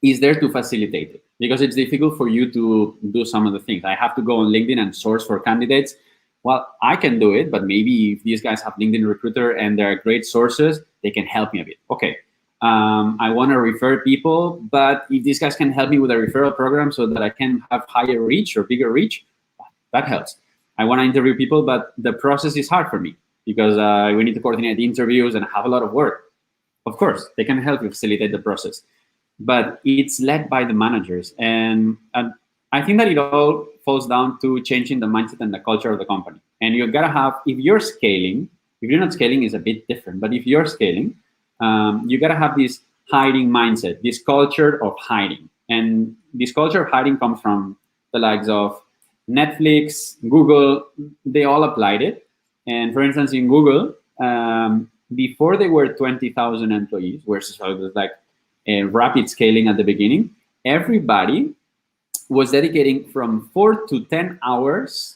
is there to facilitate it, because it's difficult for you to do some of the things. I have to go on LinkedIn and source for candidates. Well, I can do it, but maybe if these guys have LinkedIn Recruiter and they're great sources, they can help me a bit. Okay, I want to refer people, but if these guys can help me with a referral program so that I can have higher reach or bigger reach, that helps. I want to interview people, but the process is hard for me because we need to coordinate the interviews and have a lot of work. Of course, they can help you facilitate the process, but it's led by the managers. And I think that it all falls down to changing the mindset and the culture of the company. And you've got to have, if you're scaling, If you're not scaling, it's a bit different. But if you're scaling, you got to have this hiring mindset, this culture of hiring. And this culture of hiring comes from the likes of Netflix, Google. They all applied it. And for instance, in Google, before they were 20,000 employees, versus it was like a rapid scaling at the beginning, everybody was dedicating from 4 to 10 hours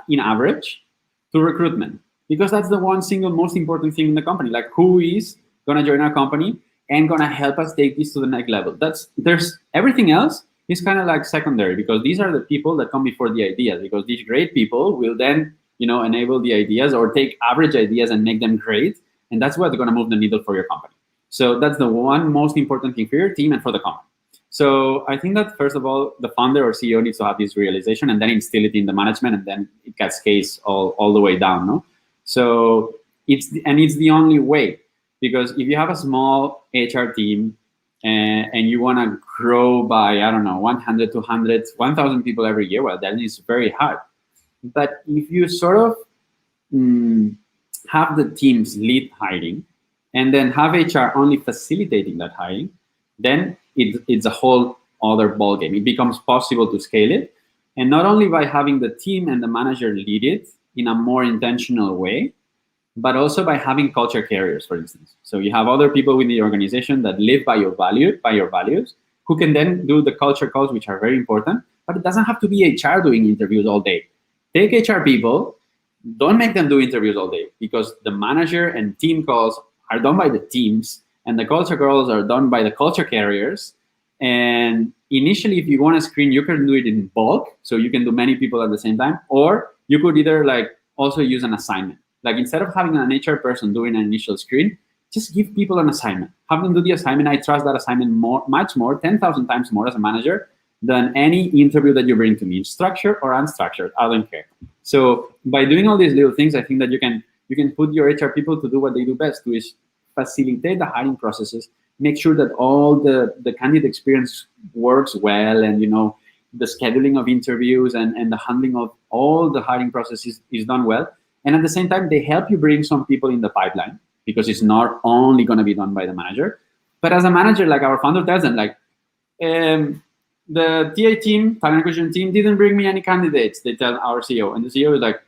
in average to recruitment, because that's the one single most important thing in the company. Like, who is going to join our company and going to help us take this to the next level? There's everything else is kind of like secondary, because these are the people that come before the ideas, because these great people will then, enable the ideas or take average ideas and make them great. And that's what's going to move the needle for your company. So that's the one most important thing for your team and for the company. So I think that, first of all, the founder or CEO needs to have this realization and then instill it in the management, and then it cascades all the way down. No? So it's the only way, because if you have a small HR team and you want to grow by, 100, 200, 1,000 people every year, well, that is very hard. But if you sort of have the teams lead hiring and then have HR only facilitating that hiring, then it's a whole other ballgame. It becomes possible to scale it. And not only by having the team and the manager lead it in a more intentional way, but also by having culture carriers, for instance. So you have other people within the organization that live by your values, who can then do the culture calls, which are very important. But it doesn't have to be HR doing interviews all day. Take HR people, don't make them do interviews all day, because the manager and team calls are done by the teams, and the culture calls are done by the culture carriers. And initially, if you want to screen, you can do it in bulk, so you can do many people at the same time, or you could either also use an assignment. Like, instead of having an HR person doing an initial screen, just give people an assignment. Have them do the assignment. I trust that assignment much more, 10,000 times more as a manager than any interview that you bring to me, structured or unstructured. I don't care. So by doing all these little things, I think that you can put your HR people to do what they do best, which is facilitate the hiring processes, make sure that all the candidate experience works well, and the scheduling of interviews and the handling of all the hiring processes is done well. And at the same time, they help you bring some people in the pipeline, because it's not only going to be done by the manager. But as a manager, like our founder tells them, the TA team, talent acquisition team, didn't bring me any candidates, they tell our CEO. And the CEO is like,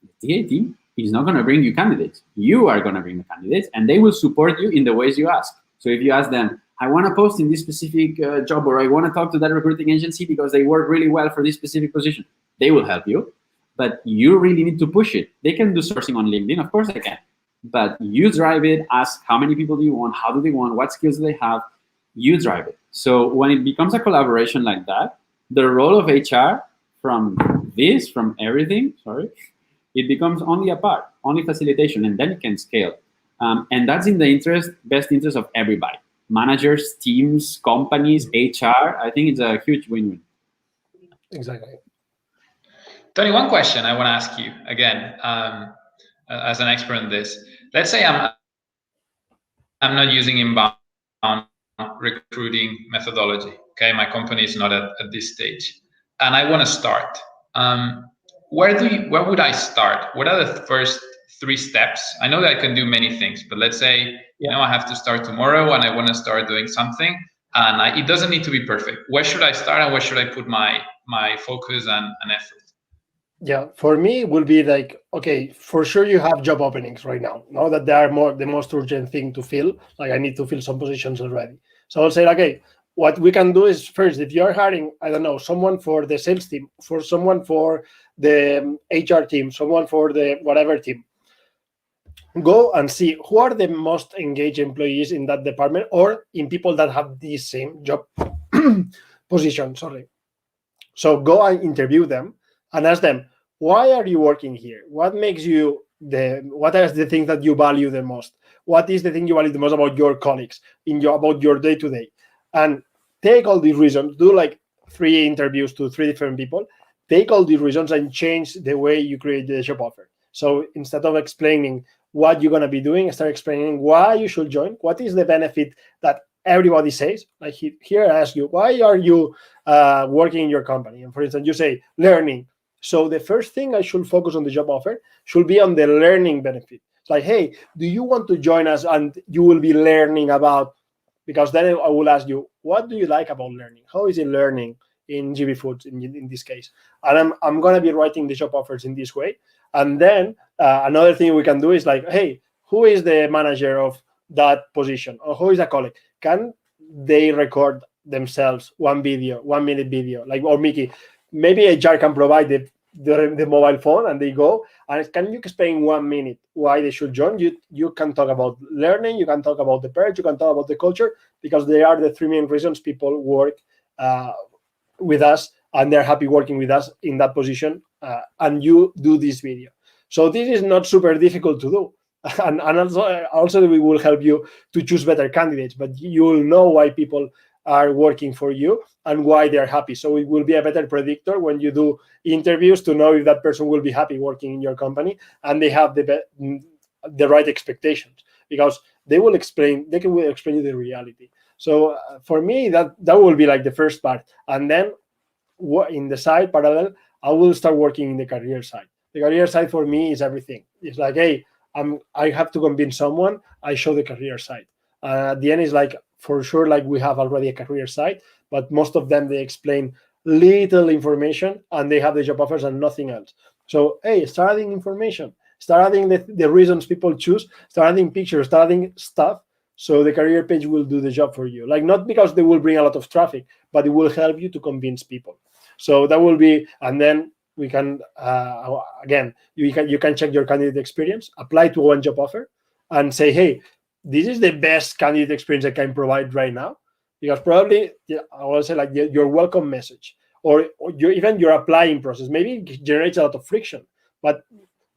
the TA team is not going to bring you candidates. You are going to bring the candidates, and they will support you in the ways you ask. So if you ask them, I want to post in this specific job, or I want to talk to that recruiting agency because they work really well for this specific position, they will help you. But you really need to push it. They can do sourcing on LinkedIn, of course they can. But you drive it, ask how many people do you want, how do they want, what skills do they have, you drive it. So when it becomes a collaboration like that, the role of HR from everything, it becomes only a part, only facilitation, and then it can scale. And that's in the best interest of everybody. Managers, teams, companies, HR. I think it's a huge win-win. Exactly. Tony, one question I want to ask you again, as an expert in this. Let's say I'm not using inbound recruiting methodology. Okay, my company is not at this stage, and I want to start. Where would I start? What are the first 3 steps? I know that I can do many things, but let's say I have to start tomorrow and I want to start doing something, and it doesn't need to be perfect. Where should I start, and where should I put my focus and effort? Yeah, for me, it will be like, okay, for sure you have job openings right now. Now that they are the most urgent thing to fill, like I need to fill some positions already. So I'll say, okay, what we can do is, first, if you're hiring, I don't know, someone for the sales team, for someone for the HR team, someone for the whatever team, go and see who are the most engaged employees in that department, or in people that have the same job position. So go and interview them and ask them, why are you working here? What makes you what are the things that you value the most? What is the thing you value the most about your colleagues, about your day-to-day? And take all these reasons, do like 3 interviews to 3 different people, take all these reasons and change the way you create the job offer. So instead of explaining what you're going to be doing, start explaining why you should join, what is the benefit that everybody says. Like here I ask you, why are you working in your company? And for instance, you say learning. So the first thing I should focus on the job offer should be on the learning benefit. It's like, hey, do you want to join us? And you will be learning about, because then I will ask you, what do you like about learning? How is it learning in GB Foods in this case? And I'm going to be writing the job offers in this way. And then another thing we can do is like, hey, who is the manager of that position? Or who is a colleague? Can they record themselves 1 video, 1 minute video? Like, or Mickey, maybe HR can provide the mobile phone and they go, and can you explain 1 minute why they should join? You can talk about learning, you can talk about the perks, you can talk about the culture, because they are the 3 main reasons people work with us, and they're happy working with us in that position, and you do this video. So this is not super difficult to do. And also we will help you to choose better candidates, but you will know why people are working for you and why they're happy. So it will be a better predictor when you do interviews to know if that person will be happy working in your company and they have the right expectations, because they will explain you the reality. So for me, that will be like the first part. And then in the side parallel, I will start working in the career side. The career side for me is everything. It's like, hey, I have to convince someone, I show the career side. At the end is like, for sure, like we have already a career site, but most of them, they explain little information and they have the job offers and nothing else. So, hey, start adding information, start adding the reasons people choose, start adding pictures, start adding stuff. So the career page will do the job for you. Like, not because they will bring a lot of traffic, but it will help you to convince people. So that will be, and then we can, again, you can check your candidate experience, apply to one job offer and say, hey, this is the best candidate experience I can provide right now, because probably I will say like your welcome message or even your applying process maybe generates a lot of friction. But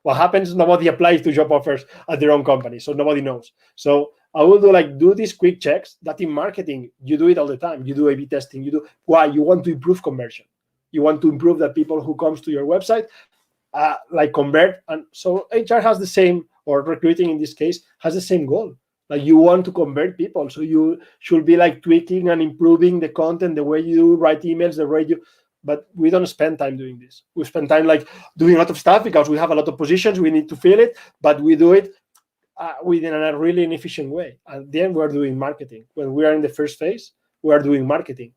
what happens? Nobody applies to job offers at their own company, so nobody knows. So I will do these quick checks that in marketing you do it all the time. You do A/B testing. You do why you want to improve conversion. You want to improve that people who comes to your website like convert, and so HR has the same, or recruiting in this case has the same goal. Like, you want to convert people, so you should be like tweaking and improving the content, the way you write emails, the way you. But we don't spend time doing this. We spend time like doing a lot of stuff because we have a lot of positions. We need to fill it, but we do it within a really inefficient way. At the end, we're doing marketing. When we are in the first phase, we are doing marketing.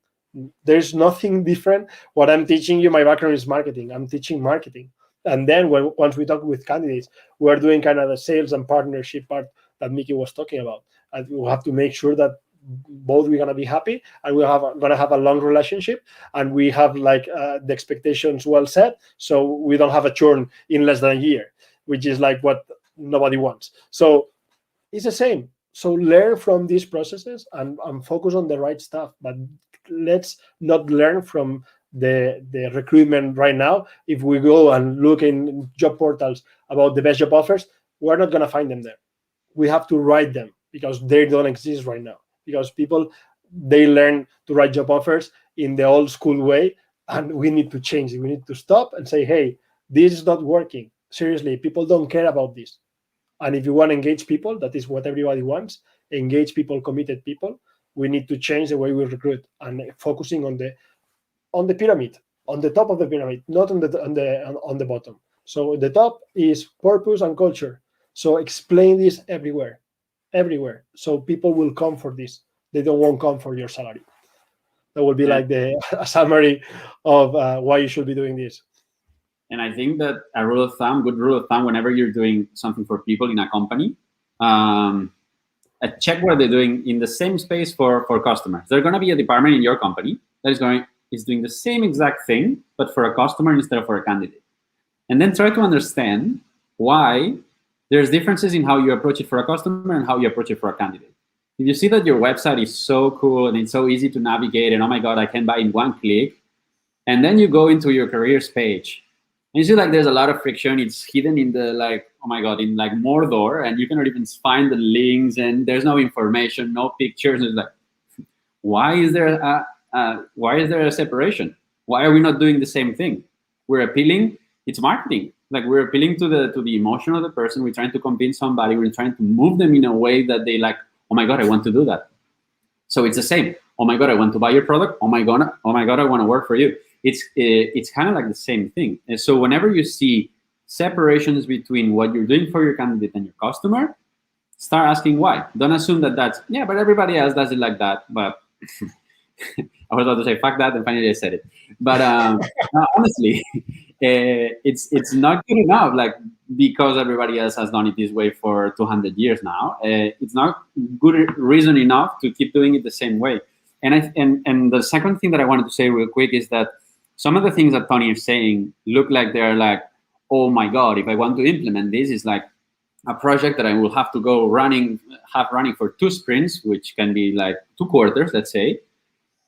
There's nothing different. What I'm teaching you, my background is marketing. I'm teaching marketing. And then once we talk with candidates, we're doing kind of the sales and partnership part that Mickey was talking about. And we have to make sure that both we're going to be happy and we're going to have a long relationship, and we have like the expectations well set, so we don't have a churn in less than a year, which is like what nobody wants. So it's the same. So learn from these processes and focus on the right stuff, but let's not learn from the recruitment right now. If we go and look in job portals about the best job offers, we're not going to find them there. We have to write them because they don't exist right now, because people, they learn to write job offers in the old school way, and we need to change it. We need to stop and say, hey, this is not working. Seriously, people don't care about this. And if you want to engage people, that is what everybody wants, engage people, committed people, we need to change the way we recruit and focusing on the pyramid, on the top of the pyramid, not on the bottom. So the top is purpose and culture. So explain this everywhere. So people will come for this. They won't come for your salary. That will be like a summary of why you should be doing this. And I think that good rule of thumb, whenever you're doing something for people in a company, check what they're doing in the same space for customers. There's going to be a department in your company that is doing the same exact thing, but for a customer instead of for a candidate. And then try to understand why there's differences in how you approach it for a customer and how you approach it for a candidate. If you see that your website is so cool and it's so easy to navigate and, oh my God, I can buy in one click, and then you go into your careers page and you see like there's a lot of friction. It's hidden in the oh my God, in like Mordor, and you cannot even find the links and there's no information, no pictures. It's like, why is there a separation? Why are we not doing the same thing? We're appealing. It's marketing. Like, we're appealing to the emotion of the person. We're trying to convince somebody. We're trying to move them in a way that they like, oh my God, I want to do that. So it's the same. Oh my God, I want to buy your product. Oh my God, I want to work for you. It's kind of like the same thing. And so whenever you see separations between what you're doing for your candidate and your customer, start asking why. Don't assume that that's, yeah, but everybody else does it like that. But I was about to say, fuck that, and finally I said it. But no, honestly, it's not good enough, like, because everybody else has done it this way for 200 years now. It's not good reason enough to keep doing it the same way. And the second thing that I wanted to say real quick is that some of the things that Tony is saying look like they're like, oh my God, if I want to implement this, it's like a project that I will have to go running for 2 sprints, which can be like 2 quarters, let's say.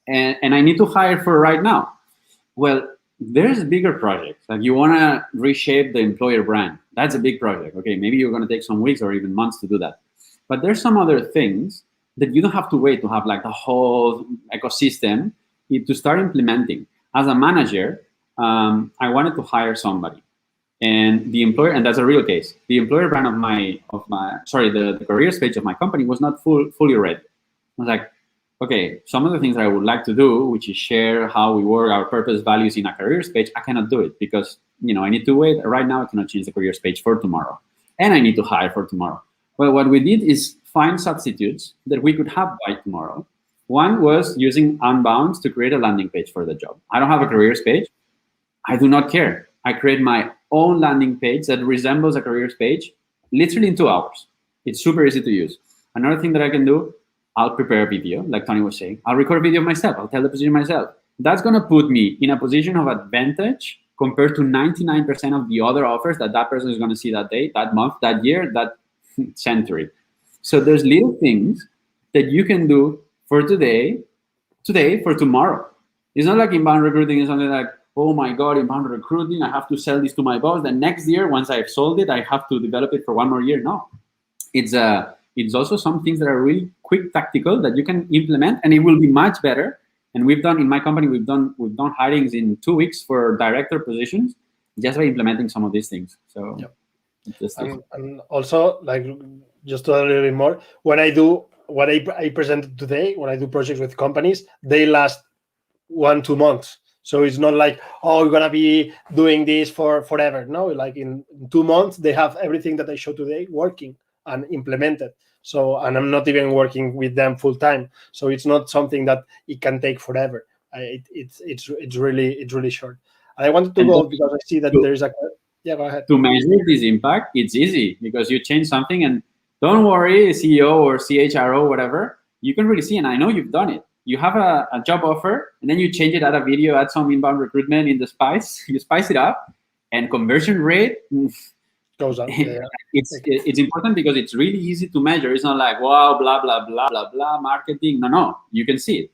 And I need to hire for right now. Well, there's bigger projects. Like, you want to reshape the employer brand. That's a big project. Okay, maybe you're going to take some weeks or even months to do that. But there's some other things that you don't have to wait to have like the whole ecosystem to start implementing. As a manager, I wanted to hire somebody. And the employer, and that's a real case, the employer brand the careers page of my company was not fully ready. I was like, okay, some of the things that I would like to do, which is share how we work, our purpose, values in a careers page, I cannot do it because, I need to wait. Right now, I cannot change the careers page for tomorrow. And I need to hire for tomorrow. Well, what we did is find substitutes that we could have by tomorrow. One was using Unbound to create a landing page for the job. I don't have a careers page. I do not care. I create my own landing page that resembles a careers page literally in 2 hours. It's super easy to use. Another thing that I can do, I'll prepare a video, like Tony was saying. I'll record a video myself. I'll tell the position myself. That's going to put me in a position of advantage compared to 99% of the other offers that person is going to see that day, that month, that year, that century. So there's little things that you can do for today, for tomorrow. It's not like inbound recruiting is something like, oh my God, inbound recruiting, I have to sell this to my boss. Then next year, once I've sold it, I have to develop it for 1 more year. No, it's also some things that are really quick, tactical that you can implement, and it will be much better. And we've done in my company, we've done hirings in 2 weeks for director positions just by implementing some of these things. So, yep. And also, like, just to add a little bit more, when I do what I presented today, when I do projects with companies, they last 1-2 months. So it's not like, oh, we're going to be doing this for forever. No, like in 2 months, they have everything that I showed today working and implemented. So, and I'm not even working with them full time. So it's not something that it can take forever. It's really short. And I wanted to go because I see that there is yeah, go ahead. To measure this impact, it's easy because you change something and don't worry, CEO or CHRO, whatever, you can really see, and I know you've done it. You have a job offer, and then you change it, add a video, add some inbound recruitment in the spice. You spice it up, and conversion rate goes up. Yeah. It's important because it's really easy to measure. It's not like, wow, blah, blah, blah, blah, blah, marketing. No, you can see it.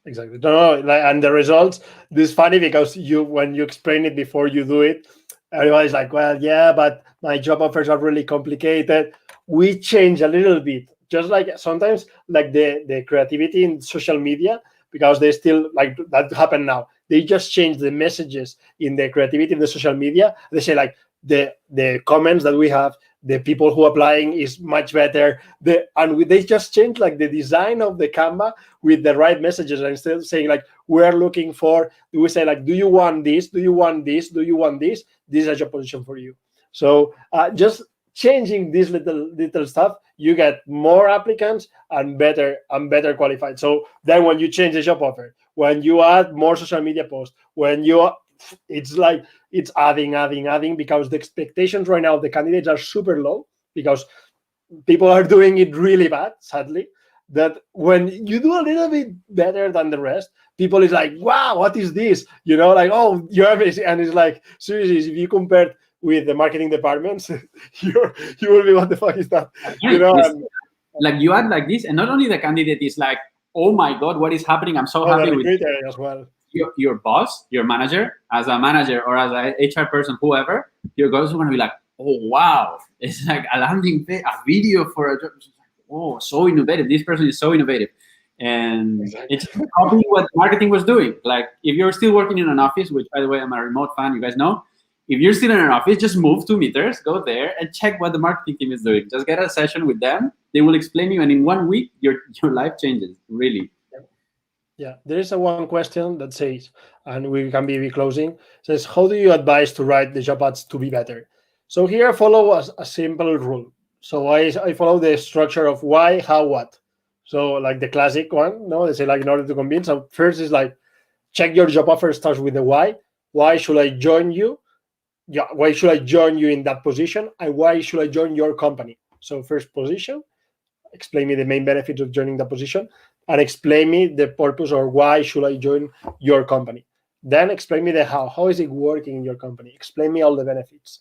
Exactly. No, and the results, this is funny because when you explain it before you do it, everybody's like, well, yeah, but my job offers are really complicated. We change a little bit. Just like sometimes, like the creativity in social media, because they still, like, that happened now. They just change the messages in the creativity of the social media. They say, like, the comments that we have, the people who are applying is much better. They just change, like, the design of the Canva with the right messages. And instead of saying, like, we're looking for, we say, like, do you want this? Do you want this? Do you want this? This is a job position for you. So just changing this little stuff, you get more applicants and better qualified. So then when you change the job offer, when you add more social media posts, it's like it's adding because the expectations right now of the candidates are super low because people are doing it really bad, sadly. That when you do a little bit better than the rest, people is like, wow, what is this? Like, oh, you're amazing. And it's like, seriously, if you compare with the marketing departments, you will be, what the fuck is that? Like, you add like this, and not only the candidate is like, oh my God, what is happening? I'm so happy with it as well. Your boss, your manager, as a manager or as an HR person, whoever, your boss is going to be like, oh, wow. It's like a landing page, a video for a job. Oh, so innovative. This person is so innovative. And exactly. It's probably what marketing was doing. Like, if you're still working in an office, which, by the way, I'm a remote fan, you guys know, if you're still in an office, just move 2 meters, go there, and check what the marketing team is doing. Just get a session with them. They will explain you, and in 1 week, your life changes, really. Yeah, there is a one question that says, and we can be closing, says, how do you advise to write the job ads to be better? So here I follow a simple rule. So I follow the structure of why, how, what. So like the classic one, no, they say like in order to convince. So first is like check your job offer starts with the why. Why should I join you? Yeah, why should I join you in that position? And why should I join your company? So first position, explain me the main benefits of joining the position, and explain me the purpose or why should I join your company. Then explain me the how. How is it working in your company? Explain me all the benefits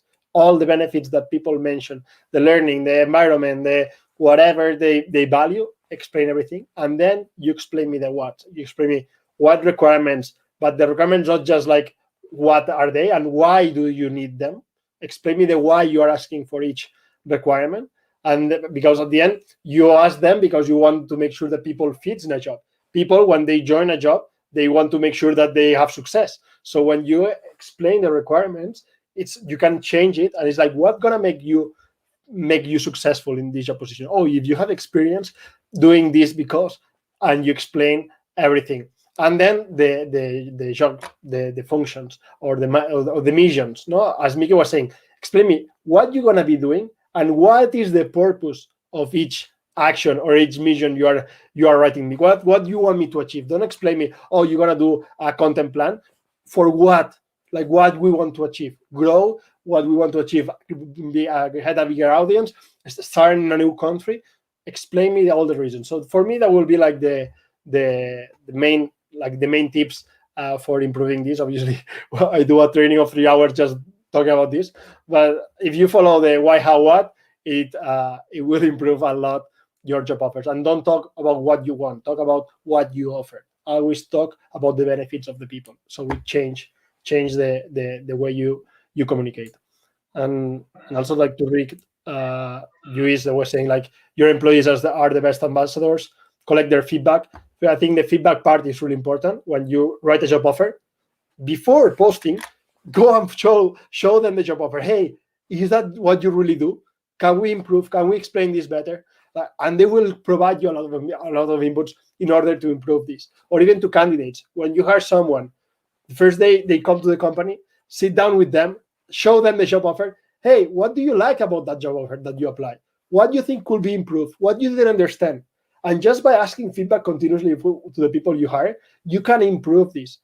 that people mention, the learning, the environment, the whatever they value. Explain everything, and then you explain me the what. You explain me what requirements, but the requirements not just like what are they and why do you need them. Explain me the why you are asking for each requirement, and because at the end you ask them because you want to make sure that people fits in a job. People, when they join a job, they want to make sure that they have success. So when you explain the requirements, it's you can change it, and it's like what gonna make you successful in this job position. Oh, if you have experience doing this because, and you explain everything. And then the job, the functions or the missions, no, as Miki was saying, explain me what you're gonna be doing and what is the purpose of each action or each mission you are writing me. What you want me to achieve. Don't explain me, oh, you're gonna do a content plan for what, like what we want to achieve, grow, what we want to achieve, had a bigger audience, start in a new country. Explain me all the reasons. So for me, that will be like the main, like the main tips for improving this. Obviously, I do a training of 3 hours just talking about this, but if you follow the why, how, what, it will improve a lot your job offers. And don't talk about what you want, talk about what you offer. Always talk about the benefits of the people, so we change the way you communicate. And also like to read Luis that was saying like your employees are the best ambassadors, collect their feedback. So I think the feedback part is really important. When you write a job offer, before posting, go and show them the job offer. Hey, is that what you really do? Can we improve? Can we explain this better? And they will provide you a lot of inputs in order to improve this. Or even to candidates, when you hire someone, the first day they come to the company, sit down with them, show them the job offer. Hey, what do you like about that job offer that you applied? What do you think could be improved? What you didn't understand? And just by asking feedback continuously to the people you hire, you can improve this.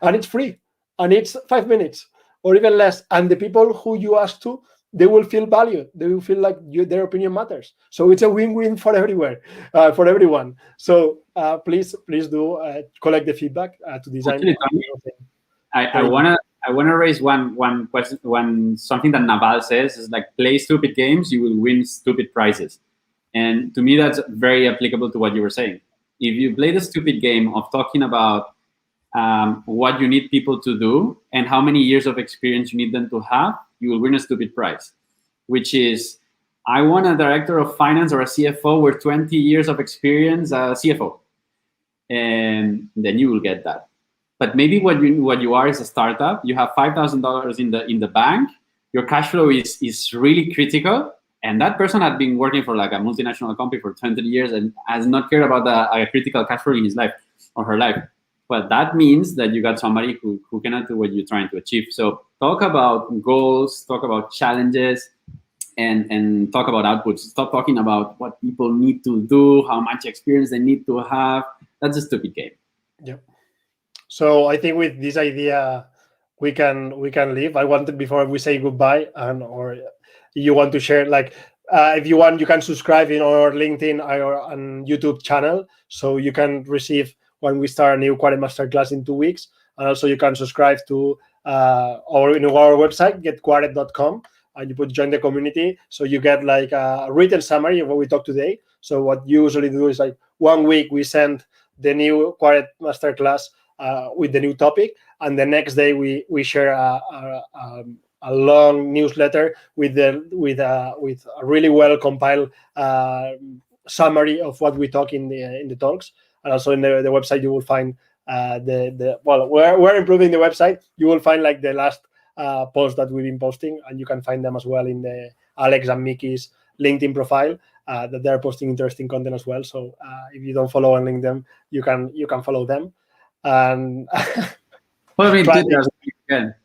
And it's free, and it's 5 minutes or even less. And the people who you ask to, they will feel valued. They will feel like their opinion matters. So it's a win-win for for everyone. So please do collect the feedback to design. Actually, I wanna raise one question. Something that Naval says is like, play stupid games, you will win stupid prizes. And to me, that's very applicable to what you were saying. If you play the stupid game of talking about what you need people to do and how many years of experience you need them to have, you will win a stupid prize, which is, I want a director of finance or a CFO with 20 years of experience, CFO, and then you will get that. But maybe what you are is a startup. You have $5,000 in the bank. Your cash flow is really critical, and that person had been working for like a multinational company for 20 years and has not cared about a critical cash flow in his life or her life. Well, that means that you got somebody who cannot do what you're trying to achieve. So talk about goals, talk about challenges, and talk about outputs. Stop talking about what people need to do, how much experience they need to have. That's a stupid game. Yep. So I think with this idea, we can leave. I wanted, before we say goodbye, or you want to share, like if you want, you can subscribe in our LinkedIn or on YouTube channel, so you can receive when we start a new Quaret Masterclass in 2 weeks. And also you can subscribe to our website, getquaret.com, and you put join the community. So you get like a written summary of what we talked today. So what you usually do is like 1 week we send the new Quaret Masterclass with the new topic, and the next day we share a long newsletter with a really well compiled summary of what we talk in the talks. And also in the website you will find we're improving the website. You will find like the last posts that we've been posting, and you can find them as well in the Alex and Mickey's LinkedIn profile. that they're posting interesting content as well. So if you don't follow and link them, you can follow them. And Well, I mean, try- Twitter as well, you can.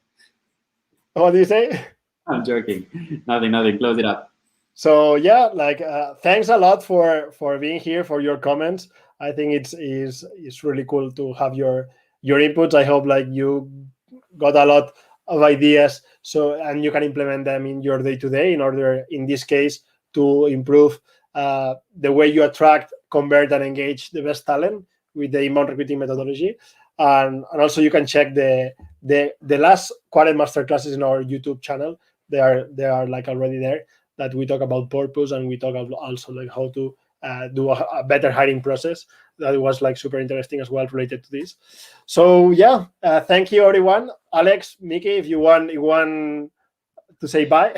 what do you say? I'm joking. Nothing. Close it up. So yeah, like thanks a lot for being here, for your comments. I think it's really cool to have your inputs. I hope like you got a lot of ideas, so and you can implement them in your day-to-day in order, in this case, to improve the way you attract, convert, and engage the best talent with the inbound recruiting methodology. And also you can check the last quarter masterclasses in our YouTube channel. They are like already there, that we talk about purpose, and we talk about also like how to do a better hiring process. That was like super interesting as well, related to this. So yeah, thank you everyone. Alex, Mickey, if you want to say bye.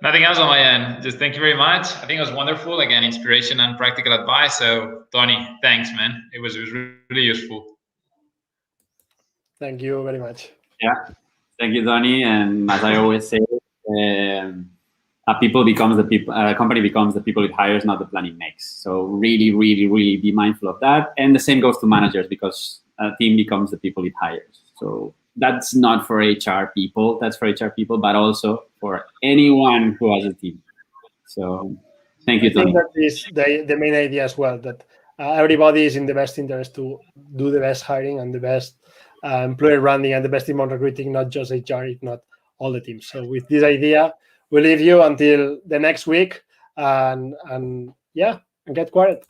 Nothing else on my end. Just thank you very much. I think it was wonderful. Again, inspiration and practical advice. So Tony, thanks, man. It was really useful. Thank you very much. Yeah. Thank you, Tony. And as I always say, people becomes the people. A company becomes the people it hires, not the plan it makes. So really, really, really be mindful of that. And the same goes to managers, because a team becomes the people it hires. So that's not for HR people. That's for HR people, but also for anyone who has a team. So thank you, I think Tony. that is the main idea as well, that everybody is in the best interest to do the best hiring and the best employer branding and the best inbound recruiting, not just HR, if not all the teams. So with this idea, we leave you until the next week, and yeah, and get quiet.